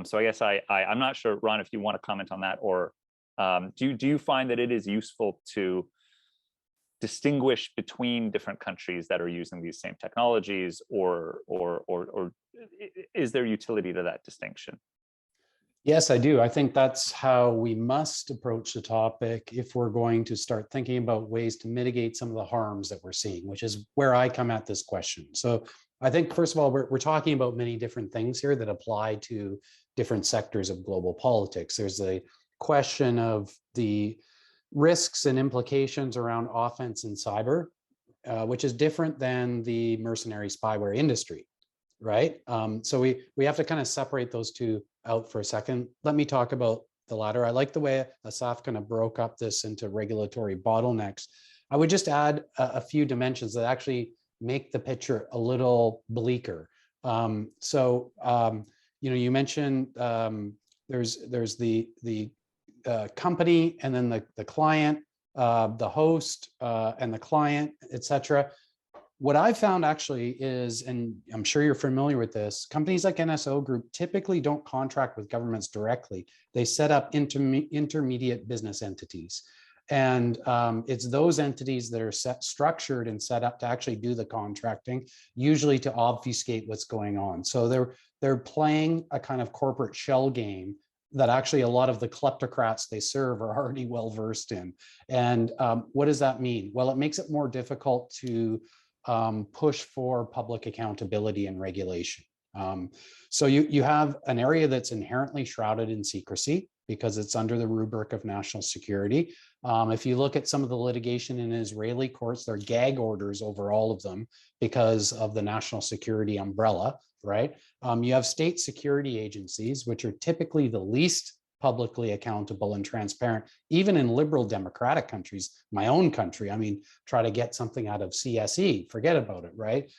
Speaker 1: So I guess I'm not sure, Ron, if you want to comment on that, or do you find that it is useful to distinguish between different countries that are using these same technologies, or is there utility to that distinction?
Speaker 2: Yes, I do. I think that's how we must approach the topic if we're going to start thinking about ways to mitigate some of the harms that we're seeing, which is where I come at this question. So I think, first of all, we're talking about many different things here that apply to different sectors of global politics. There's the question of the risks and implications around offense in cyber, which is different than the mercenary spyware industry, right? So we have to kind of separate those two out for a second. Let me talk about the latter. I like the way Asaf kind of broke up this into regulatory bottlenecks. I would just add a few dimensions that actually make the picture a little bleaker. You mentioned there's the company, and then the client, the host, and the client, etc. What I found actually is, and I'm sure you're familiar with this, companies like NSO Group typically don't contract with governments directly. They set up intermediate business entities. And it's those entities that are structured and set up to actually do the contracting, usually to obfuscate what's going on. So they're playing a kind of corporate shell game that actually a lot of the kleptocrats they serve are already well versed in. And what does that mean? Well, it makes it more difficult to push for public accountability and regulation. So you have an area that's inherently shrouded in secrecy because it's under the rubric of national security. If you look at some of the litigation in Israeli courts, there are gag orders over all of them because of the national security umbrella, right? You have state security agencies, which are typically the least publicly accountable and transparent, even in liberal democratic countries. My own country, try to get something out of CSE, forget about it, right?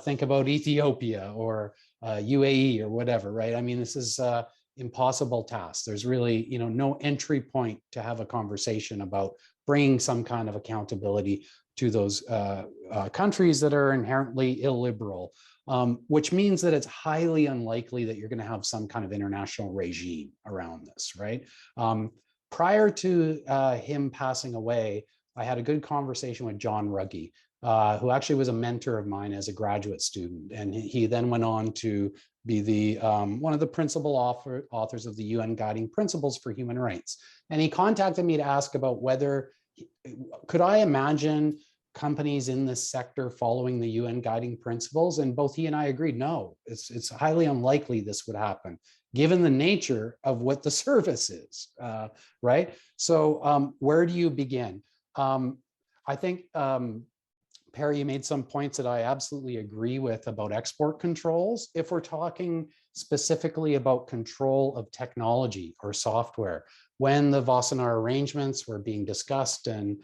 Speaker 2: Think about Ethiopia or UAE or whatever, right? This is impossible task. There's really, no entry point to have a conversation about bringing some kind of accountability to those countries that are inherently illiberal, which means that it's highly unlikely that you're going to have some kind of international regime around this, right? Prior to him passing away, I had a good conversation with John Ruggie, who actually was a mentor of mine as a graduate student. And he then went on to be the one of the principal authors of the UN Guiding Principles for Human Rights. And he contacted me to ask about whether, could I imagine companies in this sector following the UN Guiding Principles? And both he and I agreed, no, it's highly unlikely this would happen, given the nature of what the service is, right? So where do you begin? I think, Perry, you made some points that I absolutely agree with about export controls. If we're talking specifically about control of technology or software, when the Wassenaar arrangements were being discussed and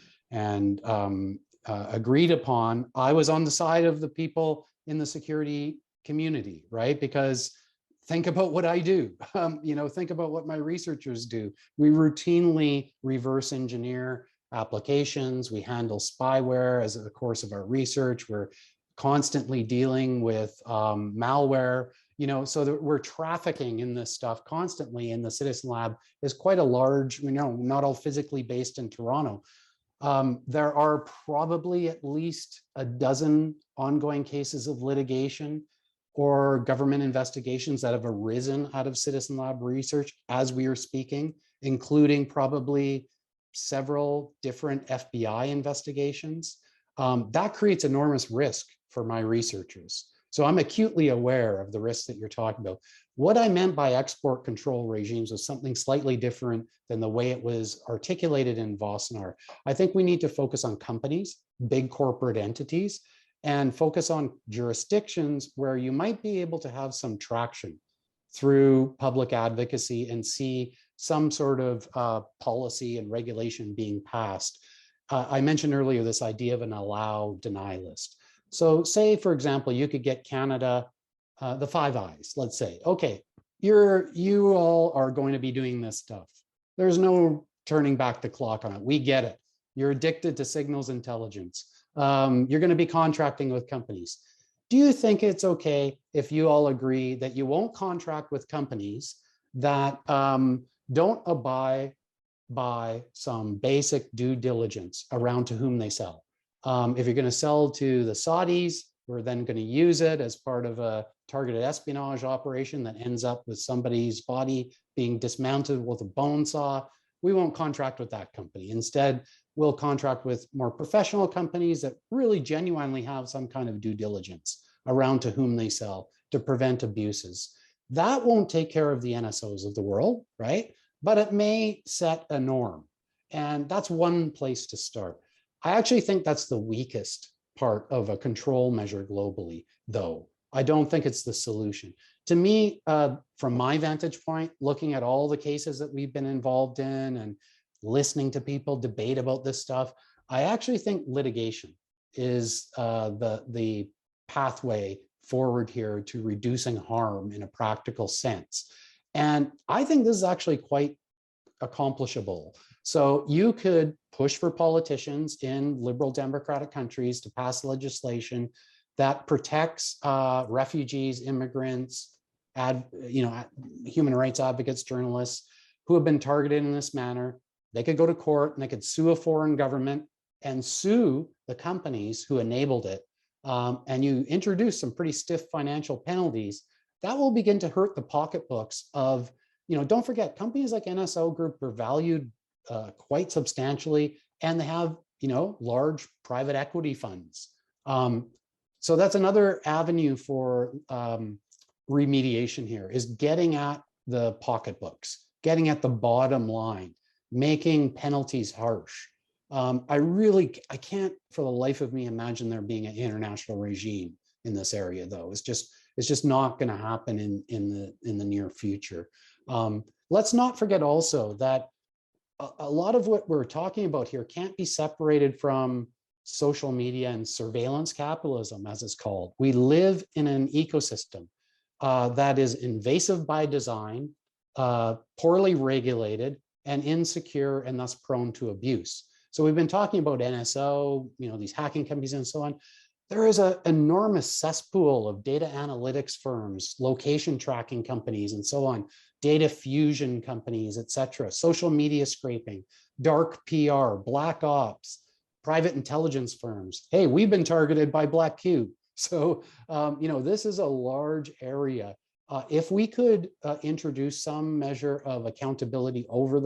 Speaker 2: agreed upon, I was on the side of the people in the security community, right? Because think about what I do, think about what my researchers do. We routinely reverse engineer applications. We handle spyware as the course of our research. We're constantly dealing with malware, so that we're trafficking in this stuff constantly. And the Citizen Lab is quite a large, not all physically based in Toronto. There are probably at least a dozen ongoing cases of litigation or government investigations that have arisen out of citizen lab research as we are speaking, including probably several different FBI investigations. That creates enormous risk for my researchers. So I'm acutely aware of the risks that you're talking about. What I meant by export control regimes was something slightly different than the way it was articulated in Wassenaar. I think we need to focus on companies, big corporate entities, and focus on jurisdictions where you might be able to have some traction through public advocacy and see some sort of policy and regulation being passed. I mentioned earlier this idea of an allow deny list. So say, for example, you could get Canada, the Five Eyes, let's say, okay, you all are going to be doing this stuff. There's no turning back the clock on it. We get it. You're addicted to signals intelligence. You're going to be contracting with companies. Do you think it's okay if you all agree that you won't contract with companies that don't abide by some basic due diligence around to whom they sell? If you're going to sell to the Saudis, we're then going to use it as part of a targeted espionage operation that ends up with somebody's body being dismounted with a bone saw. We won't contract with that company. Instead, we'll contract with more professional companies that really genuinely have some kind of due diligence around to whom they sell to prevent abuses. That won't take care of the NSOs of the world, right? But it may set a norm. And that's one place to start. I actually think that's the weakest part of a control measure globally, though. I don't think it's the solution. To me, from my vantage point, looking at all the cases that we've been involved in and listening to people debate about this stuff, I actually think litigation is the pathway forward here to reducing harm in a practical sense. And I think this is actually quite accomplishable. So you could push for politicians in liberal democratic countries to pass legislation that protects refugees, immigrants, human rights advocates, journalists who have been targeted in this manner. They could go to court and they could sue a foreign government and sue the companies who enabled it. And you introduce some pretty stiff financial penalties that will begin to hurt the pocketbooks of, don't forget, companies like NSO Group are valued quite substantially, and they have, large private equity funds. So that's another avenue for remediation here, is getting at the pocketbooks, getting at the bottom line, making penalties harsh. I can't for the life of me imagine there being an international regime in this area, though. It's just not going to happen in the near future. Let's not forget also that a lot of what we're talking about here can't be separated from social media and surveillance capitalism, as it's called. We live in an ecosystem that is invasive by design, poorly regulated, and insecure, and thus prone to abuse. So we've been talking about NSO, these hacking companies and so on. There is an enormous cesspool of data analytics firms, location tracking companies, and so on, data fusion companies, et cetera, social media scraping, dark PR, black ops, private intelligence firms. Hey, we've been targeted by Black Cube. So, this is a large area. If we could introduce some measure of accountability over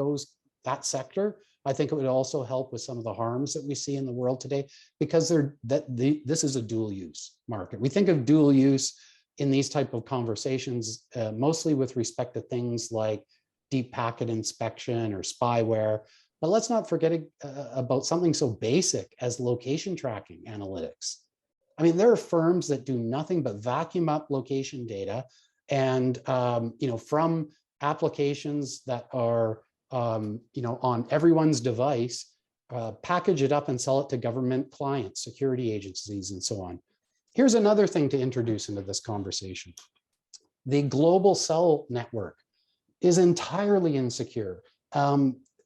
Speaker 2: that sector, I think it would also help with some of the harms that we see in the world today, because this is a dual use market. We think of dual use in these type of conversations, mostly with respect to things like deep packet inspection or spyware. But let's not forget about something so basic as location tracking analytics. I mean, there are firms that do nothing but vacuum up location data and, from applications that are on everyone's device, package it up and sell it to government clients, security agencies, and so on. Here's another thing to introduce into this conversation. The global cell network is entirely insecure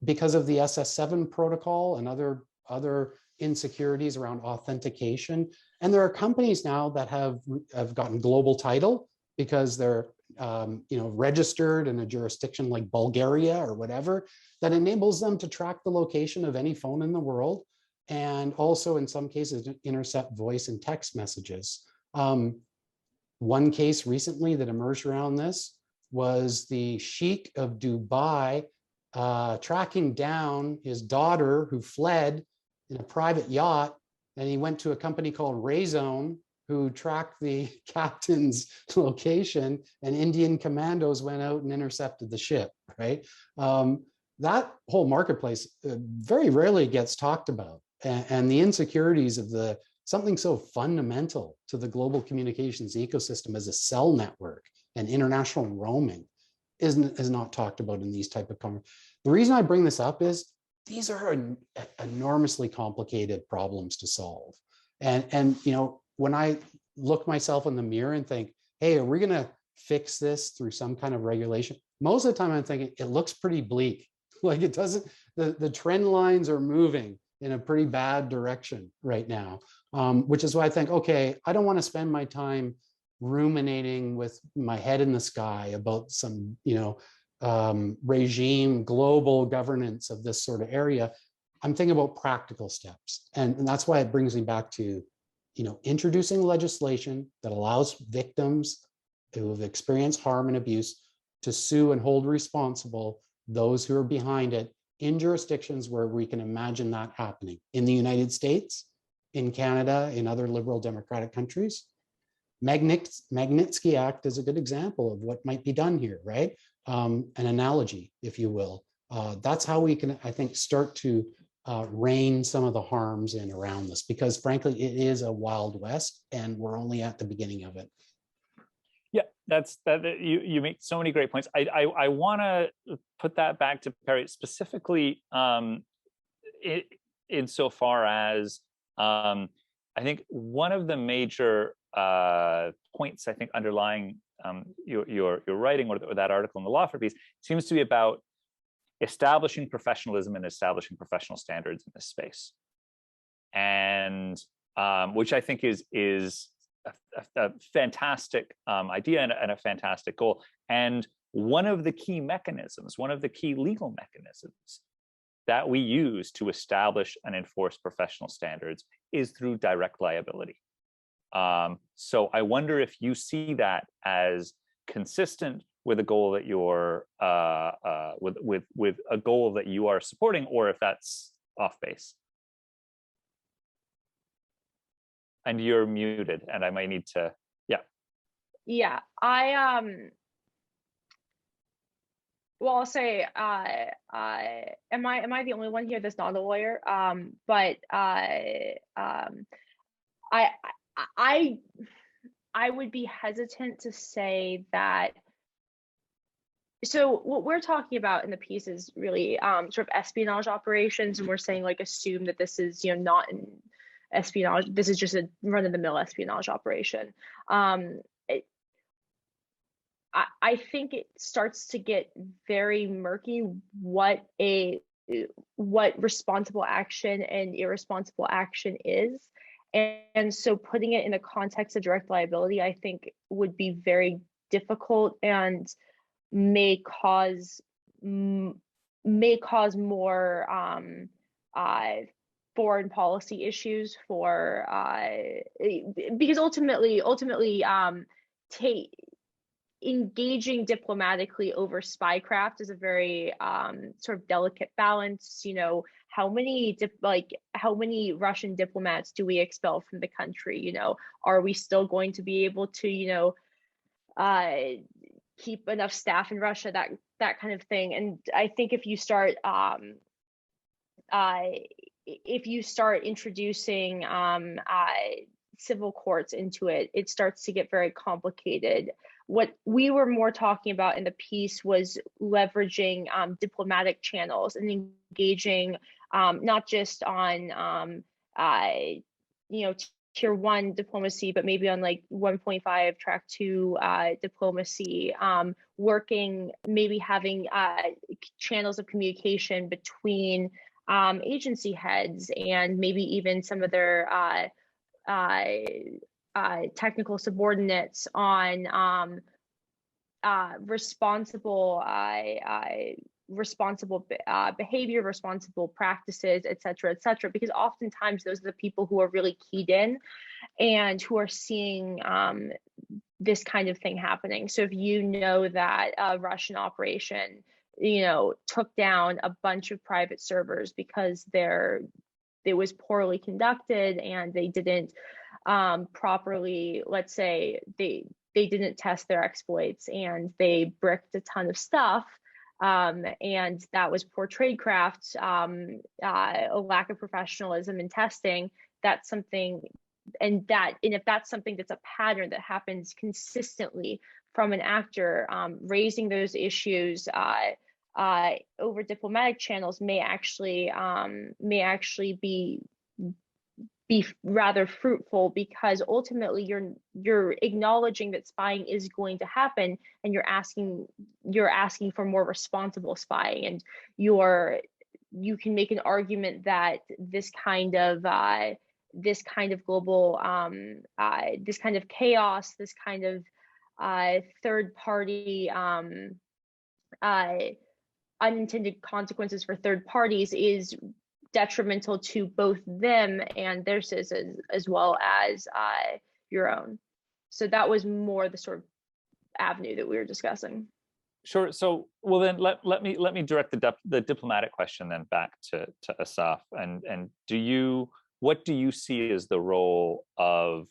Speaker 2: because of the SS7 protocol and other insecurities around authentication. And there are companies now that have gotten global title because they're registered in a jurisdiction like Bulgaria or whatever, that enables them to track the location of any phone in the world, and also in some cases intercept voice and text messages. One case recently that emerged around this was the Sheikh of Dubai tracking down his daughter who fled in a private yacht, and he went to a company called Rayzone who tracked the captain's location, and Indian commandos went out and intercepted the ship, right? That whole marketplace very rarely gets talked about, and the insecurities of something so fundamental to the global communications ecosystem as a cell network and international roaming is not talked about in these type of conversations. The reason I bring this up is these are enormously complicated problems to solve. And you know, when I look myself in the mirror and think, hey, are we going to fix this through some kind of regulation? Most of the time I'm thinking it looks pretty bleak. Like it doesn't, the trend lines are moving in a pretty bad direction right now, which is why I think, okay, I don't want to spend my time ruminating with my head in the sky about some, you know, regime, global governance of this sort of area. I'm thinking about practical steps. And that's why it brings me back to, you know, introducing legislation that allows victims who have experienced harm and abuse to sue and hold responsible those who are behind it in jurisdictions where we can imagine that happening. In the United States, in Canada, in other liberal democratic countries. Magnitsky Act is a good example of what might be done here, right? An analogy, if you will. That's how we can, I think, start to rein some of the harms in around this, because frankly, it is a wild west and we're only at the beginning of it.
Speaker 1: Yeah, you make so many great points. I want to put that back to Perry specifically insofar as I think one of the major points I think underlying your writing or that article in the Lawford piece seems to be about establishing professionalism and establishing professional standards in this space, and which I think is a fantastic idea and a fantastic goal. And one of the key mechanisms, one of the key legal mechanisms that we use to establish and enforce professional standards is through direct liability. So I wonder if you see that as consistent with a goal that you're with a goal that you are supporting, or if that's off base. And you're muted, and I might need to, yeah.
Speaker 3: Yeah, well, I'll say, am I the only one here that's not a lawyer? But I would be hesitant to say that. So what we're talking about in the piece is really sort of espionage operations, and we're saying like assume that this is, you know, not an espionage. This is just a run-of-the-mill espionage operation. I think it starts to get very murky what responsible action and irresponsible action is. And so putting it in the context of direct liability, I think would be very difficult and may cause more foreign policy issues because ultimately engaging diplomatically over spycraft is a very sort of delicate balance. You know, how many Russian diplomats do we expel from the country? You know, are we still going to be able to, you know, keep enough staff in Russia, that kind of thing? And I think if you start introducing civil courts into it, it starts to get very complicated. What we were more talking about in the piece was leveraging diplomatic channels and engaging not just on you know, tier 1 diplomacy, but maybe on like 1.5 track 2 diplomacy, working, maybe having channels of communication between agency heads and maybe even some of their technical subordinates on responsible responsible behavior, responsible practices, et cetera, because oftentimes those are the people who are really keyed in and who are seeing this kind of thing happening. So if you know that a Russian operation, took down a bunch of private servers because it was poorly conducted and they didn't properly, let's say they didn't test their exploits and they bricked a ton of stuff, and that was poor tradecraft, a lack of professionalism in testing. That's something, and if that's something that's a pattern that happens consistently from an actor, raising those issues over diplomatic channels may actually be rather fruitful, because ultimately you're acknowledging that spying is going to happen, and you're asking for more responsible spying, and you can make an argument that this kind of global this kind of chaos, this kind of third party unintended consequences for third parties is detrimental to both them and their citizens as well as your own. So that was more the sort of avenue that we were discussing.
Speaker 1: Sure. So, well, then let me direct the diplomatic question then back to Asaf. And what do you see as the role of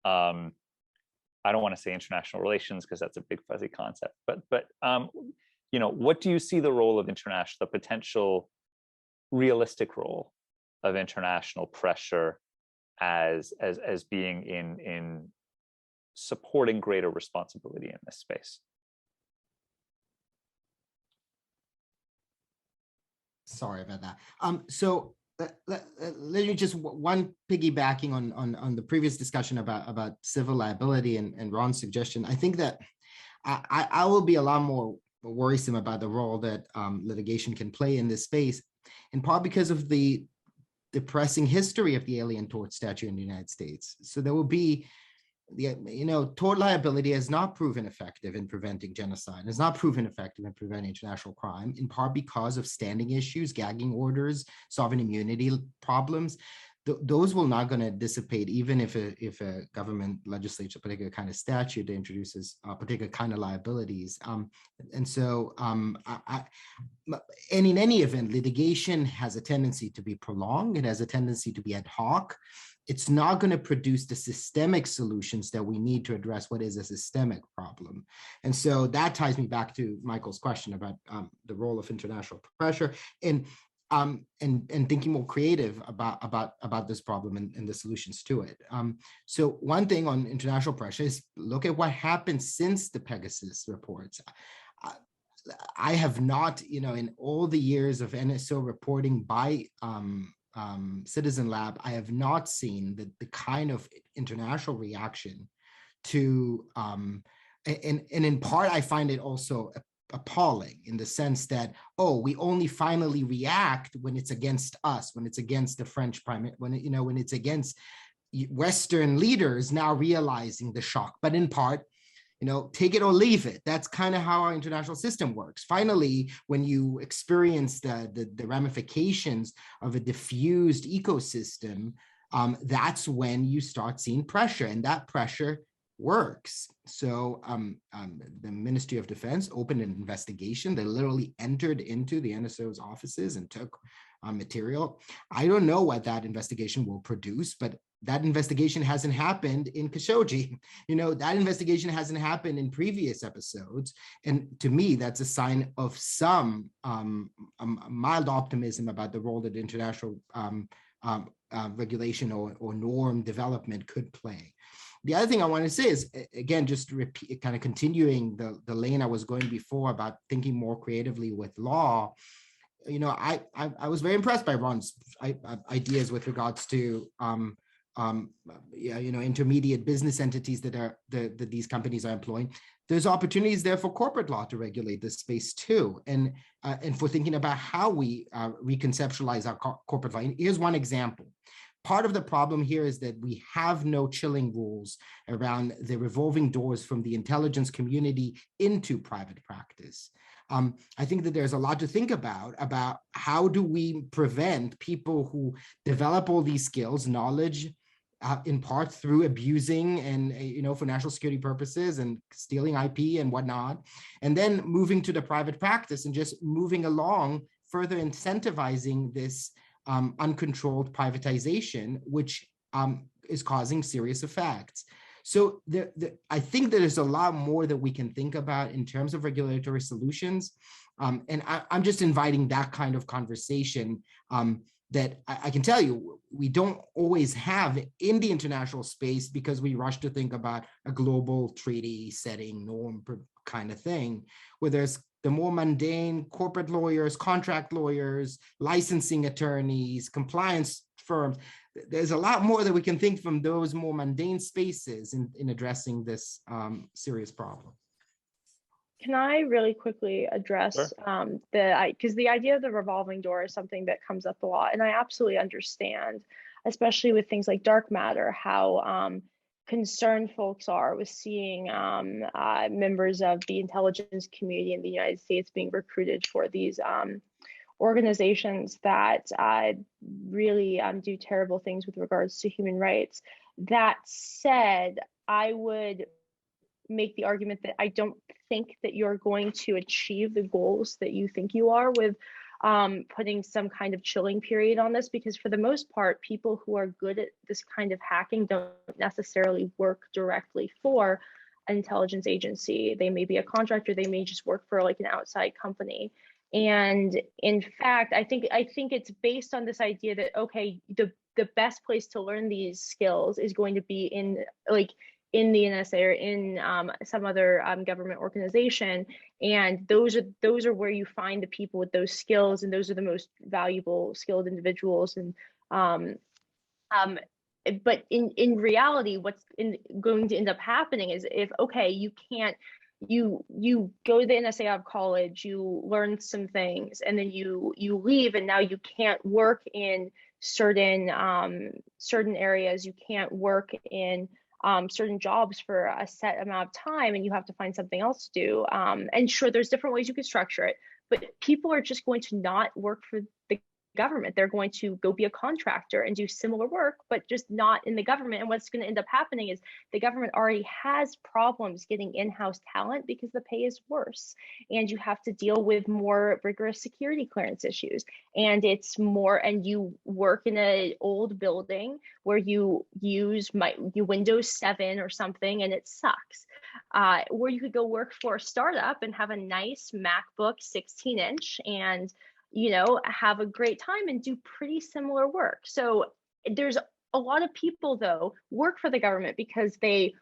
Speaker 1: I don't want to say international relations because that's a big fuzzy concept, but what do you see the role of the potential realistic role of international pressure as being in supporting greater responsibility in this space?
Speaker 4: Sorry about that. So let me just one piggybacking on the previous discussion about civil liability and Ron's suggestion. I think that I will be a lot more worrisome about the role that litigation can play in this space, in part because of the depressing history of the Alien Tort Statute in the United States. So there will be, tort liability has not proven effective in preventing genocide, has not proven effective in preventing international crime, in part because of standing issues, gagging orders, sovereign immunity problems. Those will not going to dissipate even if a government legislates a particular kind of statute that introduces a particular kind of liabilities. And in any event, litigation has a tendency to be prolonged. It has a tendency to be ad hoc. It's not going to produce the systemic solutions that we need to address what is a systemic problem. And so that ties me back to Michael's question about the role of international pressure and thinking more creative about this problem and the solutions to it. So one thing on international pressure is look at what happened since the Pegasus reports. I have not, in all the years of NSO reporting by Citizen Lab, I have not seen the kind of international reaction to, and in part, I find it also appalling in the sense that, we only finally react when it's against us, when it's against the French when it's against Western leaders now realizing the shock. But in part, take it or leave it. That's kind of how our international system works. Finally, when you experience the ramifications of a diffused ecosystem, that's when you start seeing pressure, and that pressure works. So the Ministry of Defense opened an investigation. They literally entered into the NSO's offices and took material. I don't know what that investigation will produce, but that investigation hasn't happened in Khashoggi. That investigation hasn't happened in previous episodes. And to me, that's a sign of some mild optimism about the role that international regulation or norm development could play. The other thing I want to say is, again, just repeat, kind of continuing the lane I was going before about thinking more creatively with law. I was very impressed by Ron's ideas with regards to intermediate business entities that these companies are employing. There's opportunities there for corporate law to regulate this space too, and for thinking about how we reconceptualize our corporate law. Here's one example. part of the problem here is that we have no chilling rules around the revolving doors from the intelligence community into private practice. I think that there's a lot to think about how do we prevent people who develop all these skills, knowledge, in part through abusing and, for national security purposes and stealing IP and whatnot, and then moving to the private practice and just moving along, further incentivizing this uncontrolled privatization, which is causing serious effects. So I think that there's a lot more that we can think about in terms of regulatory solutions. And I'm just inviting that kind of conversation that I can tell you, we don't always have in the international space because we rush to think about a global treaty setting norm kind of thing, where there's the more mundane corporate lawyers, contract lawyers, licensing attorneys, compliance firms. There's a lot more that we can think from those more mundane spaces in addressing this serious problem.
Speaker 3: Can I really quickly address
Speaker 1: Sure.
Speaker 3: because the idea of the revolving door is something that comes up a lot, and I absolutely understand, especially with things like dark matter, how concerned folks are with seeing members of the intelligence community in the United States being recruited for these organizations that really do terrible things with regards to human rights. That said, I would make the argument that I don't think that you're going to achieve the goals that you think you are with putting some kind of chilling period on this, because for the most part, people who are good at this kind of hacking don't necessarily work directly for an intelligence agency. They may be a contractor, they may just work for like an outside company. And in fact, I think it's based on this idea that, okay, the best place to learn these skills is going to be in the NSA or in some other government organization, and those are where you find the people with those skills, and those are the most valuable, skilled individuals. And but in reality, what's going to end up happening is if you go to the NSA out of college, you learn some things, and then you leave, and now you can't work in certain areas, you can't work in certain jobs for a set amount of time, and you have to find something else to do. And sure, there's different ways you can structure it, but people are just going to not work for the government. They're going to go be a contractor and do similar work, but just not in the government. And what's going to end up happening is the government already has problems getting in-house talent because the pay is worse, and you have to deal with more rigorous security clearance issues. And it's more, and you work in an old building where you use Windows 7 or something, and it sucks. Where you could go work for a startup and have a nice MacBook 16-inch and have a great time and do pretty similar work. So there's a lot of people though work for the government because they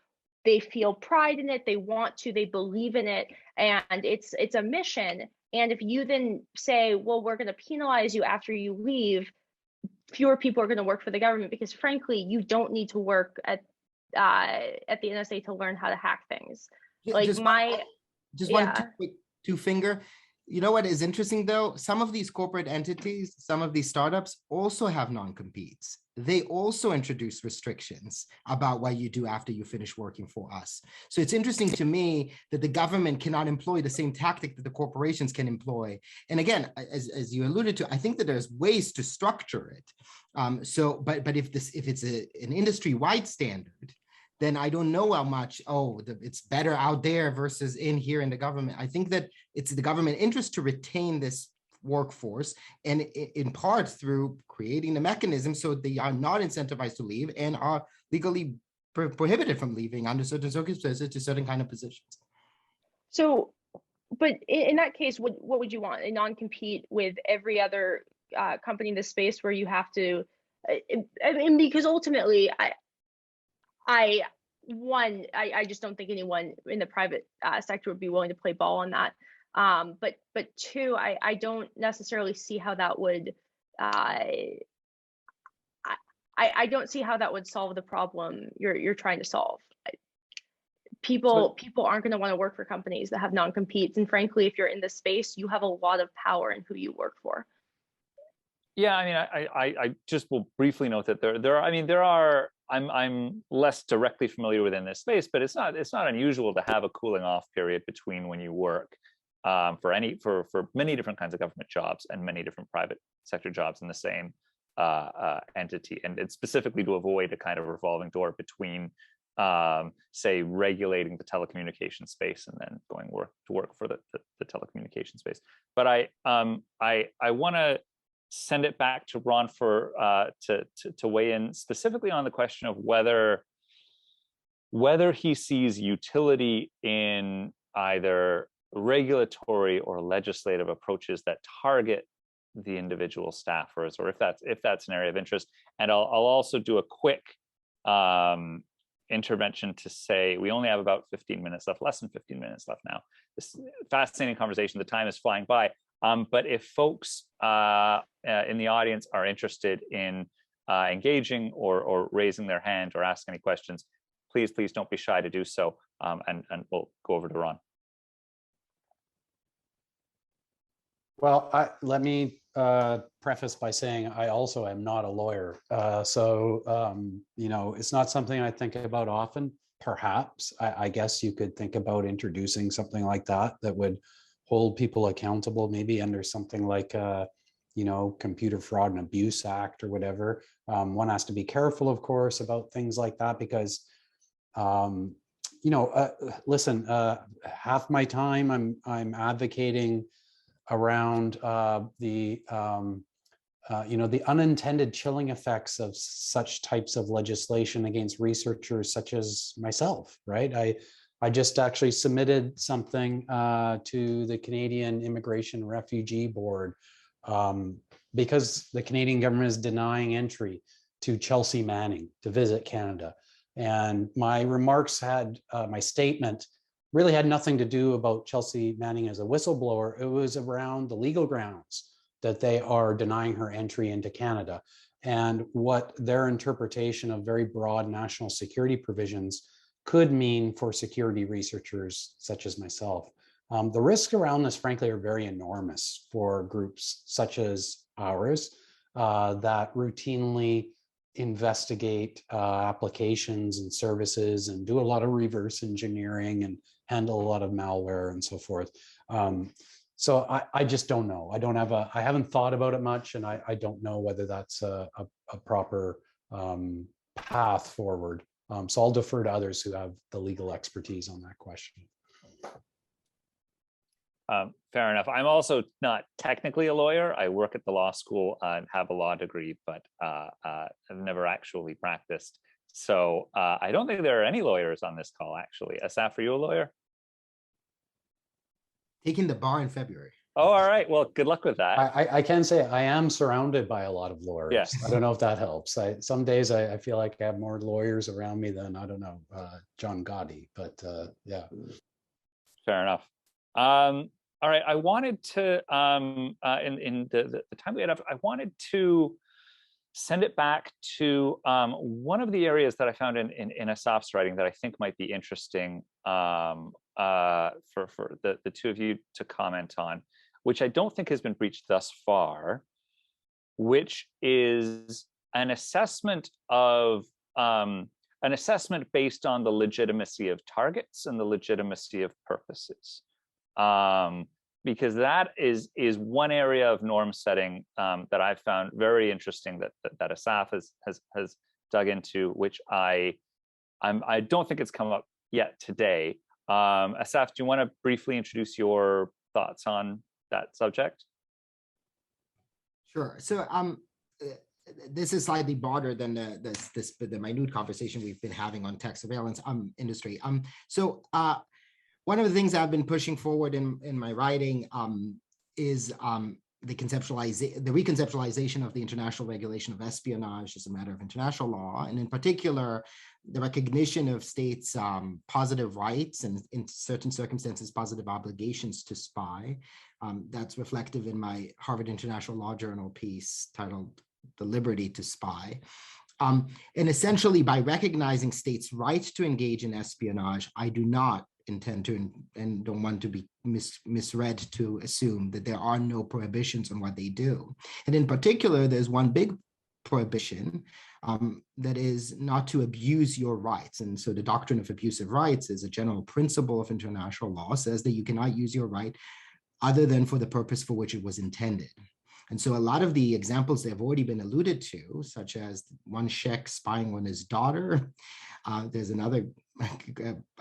Speaker 3: feel pride in it, they want to, they believe in it, and it's a mission. And if you then say, well, we're going to penalize you after you leave, fewer people are going to work for the government, because frankly, you don't need to work at the NSA to learn how to hack things.
Speaker 4: One quick two-finger. You know what is interesting though? Some of these corporate entities, some of these startups also have non-competes. They also introduce restrictions about what you do after you finish working for us. So it's interesting to me that the government cannot employ the same tactic that the corporations can employ. And again, as you alluded to, I think that there's ways to structure it. But if it's an industry-wide standard, then I don't know how much, it's better out there versus in here in the government. I think that it's the government interest to retain this workforce, and in part through creating the mechanism so they are not incentivized to leave and are legally prohibited from leaving under certain circumstances to certain kind of positions. So,
Speaker 3: but in that case, what would you want? A non-compete with every other company in this space where you have to, I mean, because ultimately, I just don't think anyone in the private sector would be willing to play ball on that. But two, I don't necessarily see how that would. I don't see how that would solve the problem you're trying to solve. People aren't going to want to work for companies that have non-competes, and frankly, if you're in this space, you have a lot of power in who you work for.
Speaker 1: Yeah, I mean, I just will briefly note that there are. I'm less directly familiar within this space, but it's not unusual to have a cooling off period between when you work for many different kinds of government jobs and many different private sector jobs in the same entity, and it's specifically to avoid a kind of revolving door between, say, regulating the telecommunication space and then going to work for the telecommunication space. But I want to send it back to Ron for to weigh in specifically on the question of whether he sees utility in either regulatory or legislative approaches that target the individual staffers, or if that's an area of interest. And I'll also do a quick intervention to say we only have about 15 minutes left, less than 15 minutes left now. This fascinating conversation. The time is flying by. But if folks in the audience are interested in engaging or raising their hand or ask any questions, please don't be shy to do so, and we'll go over to Ron.
Speaker 2: Well, let me preface by saying I also am not a lawyer. It's not something I think about often. Perhaps, I guess you could think about introducing something like that would hold people accountable, maybe under something like Computer Fraud and Abuse Act or whatever. One has to be careful, of course, about things like that because, listen, half my time I'm advocating around the unintended chilling effects of such types of legislation against researchers such as myself, right? I just actually submitted something to the Canadian Immigration and Refugee Board because the Canadian government is denying entry to Chelsea Manning to visit Canada. And my remarks my statement really had nothing to do about Chelsea Manning as a whistleblower. It was around the legal grounds that they are denying her entry into Canada and what their interpretation of very broad national security provisions could mean for security researchers such as myself. The risks around this, frankly, are very enormous for groups such as ours that routinely investigate applications and services and do a lot of reverse engineering and handle a lot of malware and so forth. So I just don't know. I haven't thought about it much, and I don't know whether that's a proper path forward. So I'll defer to others who have the legal expertise on that question.
Speaker 1: Fair enough. I'm also not technically a lawyer. I work at the law school and have a law degree, but I've never actually practiced. So I don't think there are any lawyers on this call, actually. Asaf, are you a lawyer?
Speaker 4: Taking the bar in February.
Speaker 1: Oh, all right. Well, good luck with that.
Speaker 2: I can say I am surrounded by a lot of lawyers.
Speaker 1: Yes.
Speaker 2: I don't know if that helps. Some days I feel like I have more lawyers around me than, I don't know, John Gotti, but yeah.
Speaker 1: Fair enough. All right. I wanted to, in the time we had up, I wanted to send it back to one of the areas that I found in Asaf's writing that I think might be interesting for the two of you to comment on, which I don't think has been breached thus far, which is an assessment based on the legitimacy of targets and the legitimacy of purposes. Because that is one area of norm setting that I've found very interesting that Asaf has dug into, which I don't think it's come up yet today. Asaf, do you want to briefly introduce your thoughts on that subject?
Speaker 4: Sure. So this is slightly broader than the minute conversation we've been having on tech surveillance industry. One of the things I've been pushing forward in my writing is the reconceptualization of the international regulation of espionage as a matter of international law, and in particular, the recognition of states' positive rights and, in certain circumstances, positive obligations to spy. That's reflective in my Harvard International Law Journal piece titled "The Liberty to Spy." And essentially, by recognizing states' rights to engage in espionage, I do not intend to and don't want to be misread to assume that there are no prohibitions on what they do. And in particular, there's one big prohibition that is not to abuse your rights. And so the doctrine of abusive rights is a general principle of international law, says that you cannot use your right other than for the purpose for which it was intended. And so a lot of the examples that have already been alluded to, such as one sheikh spying on his daughter. There's another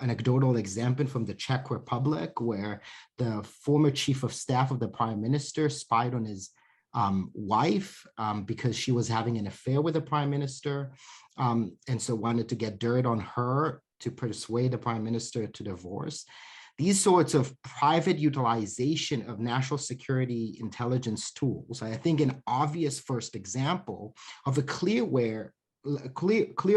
Speaker 4: anecdotal example from the Czech Republic where the former chief of staff of the prime minister spied on his wife because she was having an affair with the prime minister, and so wanted to get dirt on her to persuade the prime minister to divorce. These sorts of private utilization of national security intelligence tools, I think an obvious first example of a clear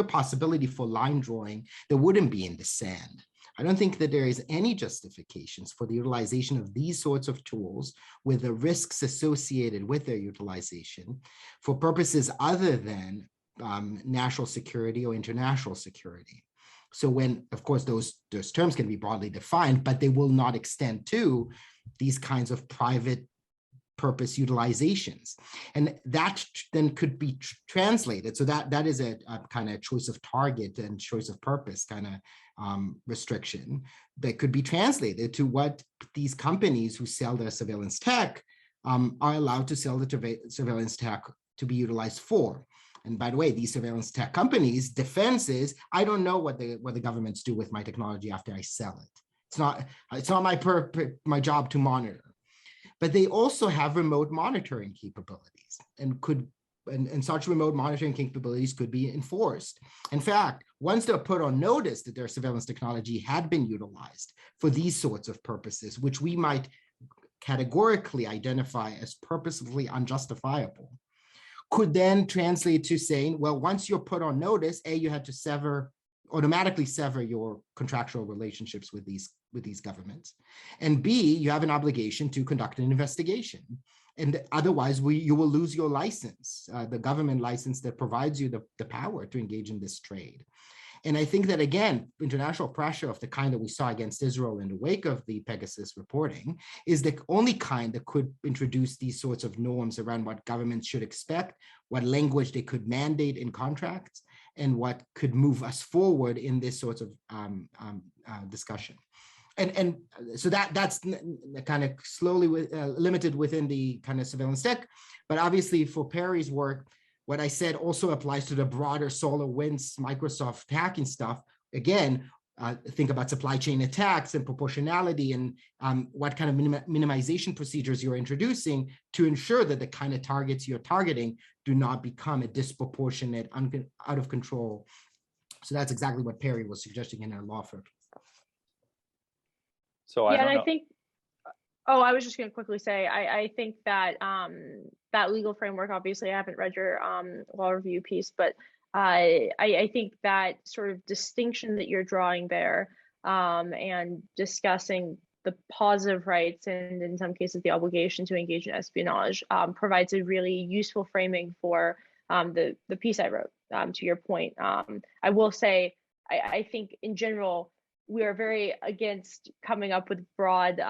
Speaker 4: possibility for line drawing that wouldn't be in the sand. I don't think that there is any justifications for the utilization of these sorts of tools with the risks associated with their utilization for purposes other than national security or international security. So when, of course, those terms can be broadly defined, but they will not extend to these kinds of private purpose utilizations. And that then could be translated. So that is a kind of choice of target and choice of purpose kind of restriction that could be translated to what these companies who sell their surveillance tech are allowed to sell the surveillance tech to be utilized for. And by the way, these surveillance tech companies' defense is, I don't know what the governments do with my technology after I sell it. It's not my job to monitor. But they also have remote monitoring capabilities and such remote monitoring capabilities could be enforced. In fact, once they're put on notice that their surveillance technology had been utilized for these sorts of purposes, which we might categorically identify as purposefully unjustifiable, could then translate to saying, well, once you're put on notice, you had to automatically sever your contractual relationships with these governments. And B, you have an obligation to conduct an investigation. And otherwise, you will lose your license, the government license that provides you the power to engage in this trade. And I think that, again, international pressure of the kind that we saw against Israel in the wake of the Pegasus reporting is the only kind that could introduce these sorts of norms around what governments should expect, what language they could mandate in contracts, and what could move us forward in this sort of discussion. And so that's kind of slowly limited within the kind of surveillance tech. But obviously for Perry's work, what I said also applies to the broader SolarWinds, Microsoft hacking stuff. Again, think about supply chain attacks and proportionality and what kind of minimization procedures you're introducing to ensure that the kind of targets you're targeting do not become a disproportionate, out of control. So that's exactly what Perry was suggesting in our law firm.
Speaker 1: So I
Speaker 3: I was just going to quickly say, I think that that legal framework, obviously I haven't read your law review piece, but I think that sort of distinction that you're drawing there and discussing the positive rights and in some cases the obligation to engage in espionage provides a really useful framing for the piece I wrote, to your point. I will say, I think in general, we are very against coming up with broad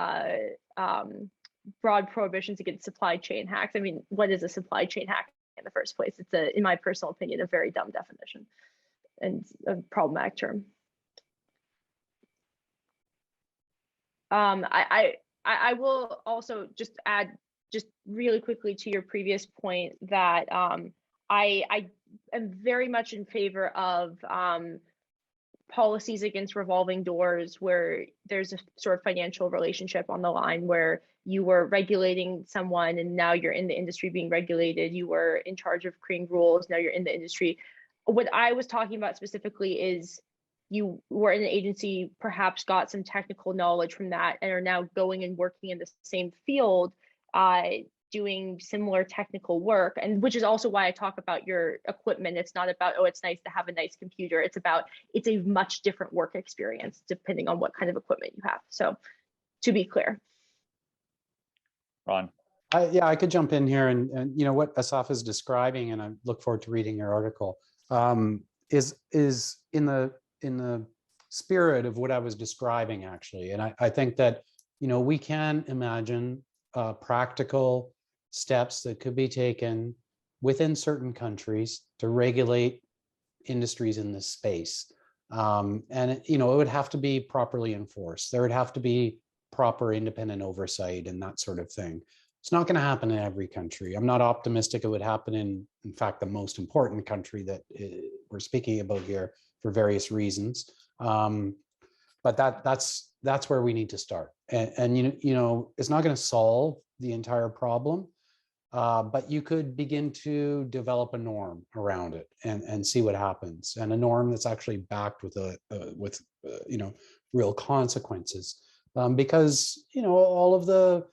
Speaker 3: prohibitions against supply chain hacks. I mean, what is a supply chain hack in the first place? It's in my personal opinion, a very dumb definition and a problematic term. I will also just add just really quickly to your previous point that I am very much in favor of policies against revolving doors where there's a sort of financial relationship on the line where you were regulating someone and now you're in the industry being regulated. You were in charge of creating rules, now you're in the industry. What I was talking about specifically is you were in an agency, perhaps got some technical knowledge from that and are now going and working in the same field, doing similar technical work, and which is also why I talk about your equipment. It's not about, oh, it's nice to have a nice computer. It's about, it's a much different work experience depending on what kind of equipment you have. So to be clear.
Speaker 1: Ron.
Speaker 2: Yeah, I could jump in here and you know what Asaf is describing, and I look forward to reading your article, is in the spirit of what I was describing, actually. And I think that, we can imagine practical steps that could be taken within certain countries to regulate industries in this space. And it would have to be properly enforced. There would have to be proper independent oversight and that sort of thing. It's not going to happen in every country. I'm not optimistic it would happen in fact, the most important country that we're speaking about here for various reasons. But that's where we need to start. And it's not going to solve the entire problem, but you could begin to develop a norm around it and see what happens, and a norm that's actually backed with real consequences, because all of the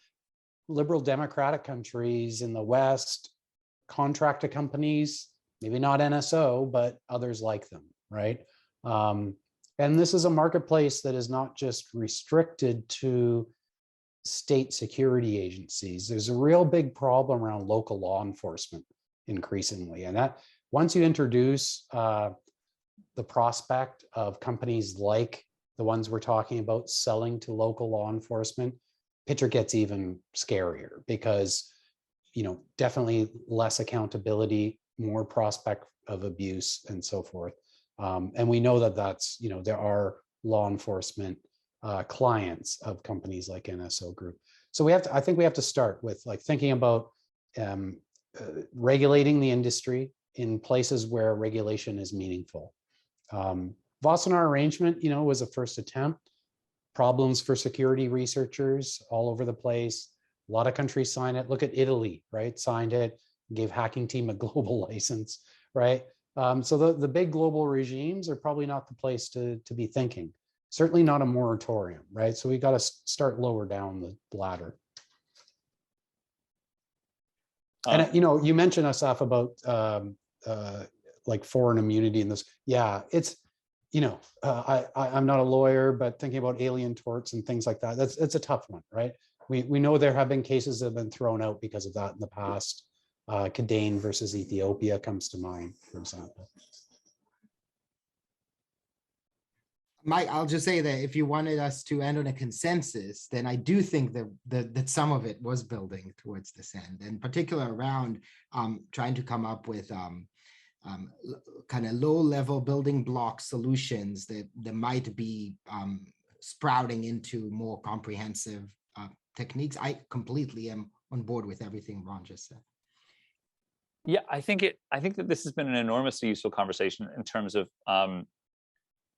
Speaker 2: liberal democratic countries in the West contract to companies, maybe not NSO, but others like them, right? And this is a marketplace that is not just restricted to state security agencies. There's a real big problem around local law enforcement increasingly. And that once you introduce the prospect of companies like the ones we're talking about selling to local law enforcement, picture gets even scarier, because definitely less accountability, more prospect of abuse, and so forth. And we know that that's, there are law enforcement clients of companies like NSO Group. So I think we have to start with thinking about regulating the industry in places where regulation is meaningful. Wassenaar arrangement, was a first attempt. Problems for security researchers all over the place. A lot of countries signed it. Look at Italy, right? Signed it, gave hacking team a global license, right? So the big global regimes are probably not the place to be thinking. Certainly not a moratorium, right? So we got to start lower down the ladder. And you mentioned, Asaf, about foreign immunity in this. Yeah, it's I'm not a lawyer, but thinking about alien torts and things like that, it's a tough one, right? We know there have been cases that have been thrown out because of that in the past. Convene versus Ethiopia comes to mind, for example.
Speaker 4: Mike, I'll just say that if you wanted us to end on a consensus, then I do think that some of it was building towards this end, in particular around trying to come up with kind of low-level building block solutions that might be sprouting into more comprehensive techniques. I completely am on board with everything Ron just said.
Speaker 1: Yeah, I think that this has been an enormously useful conversation in terms of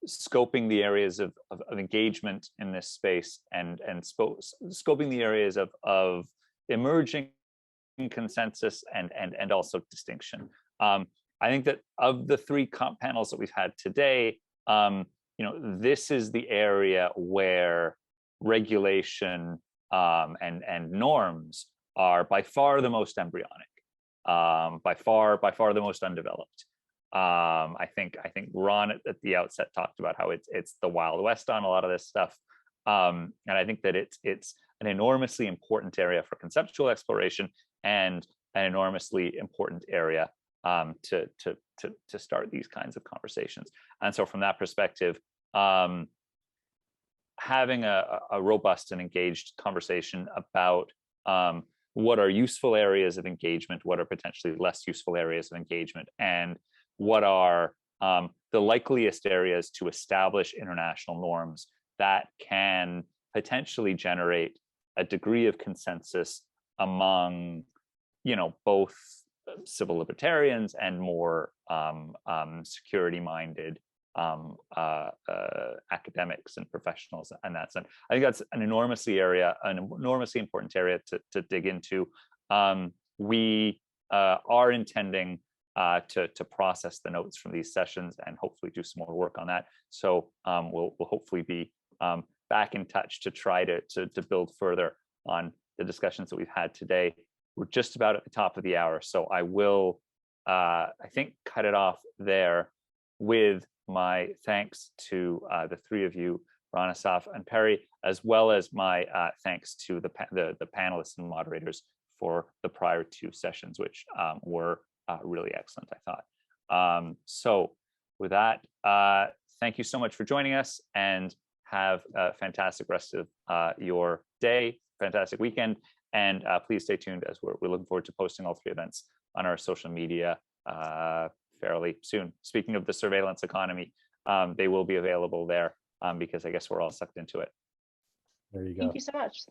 Speaker 1: scoping the areas of engagement in this space and scoping the areas of emerging consensus and also distinction. I think that of the three panels that we've had today, this is the area where regulation and norms are by far the most embryonic, by far the most undeveloped. I think Ron at the outset talked about how it's the Wild West on a lot of this stuff, and I think that it's an enormously important area for conceptual exploration and an enormously important area to start these kinds of conversations. And so from that perspective, having a robust and engaged conversation about what are useful areas of engagement, what are potentially less useful areas of engagement, and what are the likeliest areas to establish international norms that can potentially generate a degree of consensus among, both civil libertarians and more security-minded academics and professionals and that sense. I think that's an enormously important area to dig into. We are intending to process the notes from these sessions and hopefully do some more work on that. So we'll hopefully be back in touch to try to build further on the discussions that we've had today. We're just about at the top of the hour, so I will, I think, cut it off there with my thanks to the three of you, Ron, Asaf, and Perry, as well as my thanks to the panelists and moderators for the prior two sessions, which were really excellent, I thought. So with that, thank you so much for joining us, and have a fantastic rest of your day, fantastic weekend. And please stay tuned, as we're looking forward to posting all 3 events on our social media fairly soon. Speaking of the surveillance economy, they will be available there because I guess we're all sucked into it.
Speaker 2: There you go.
Speaker 3: Thank you so much.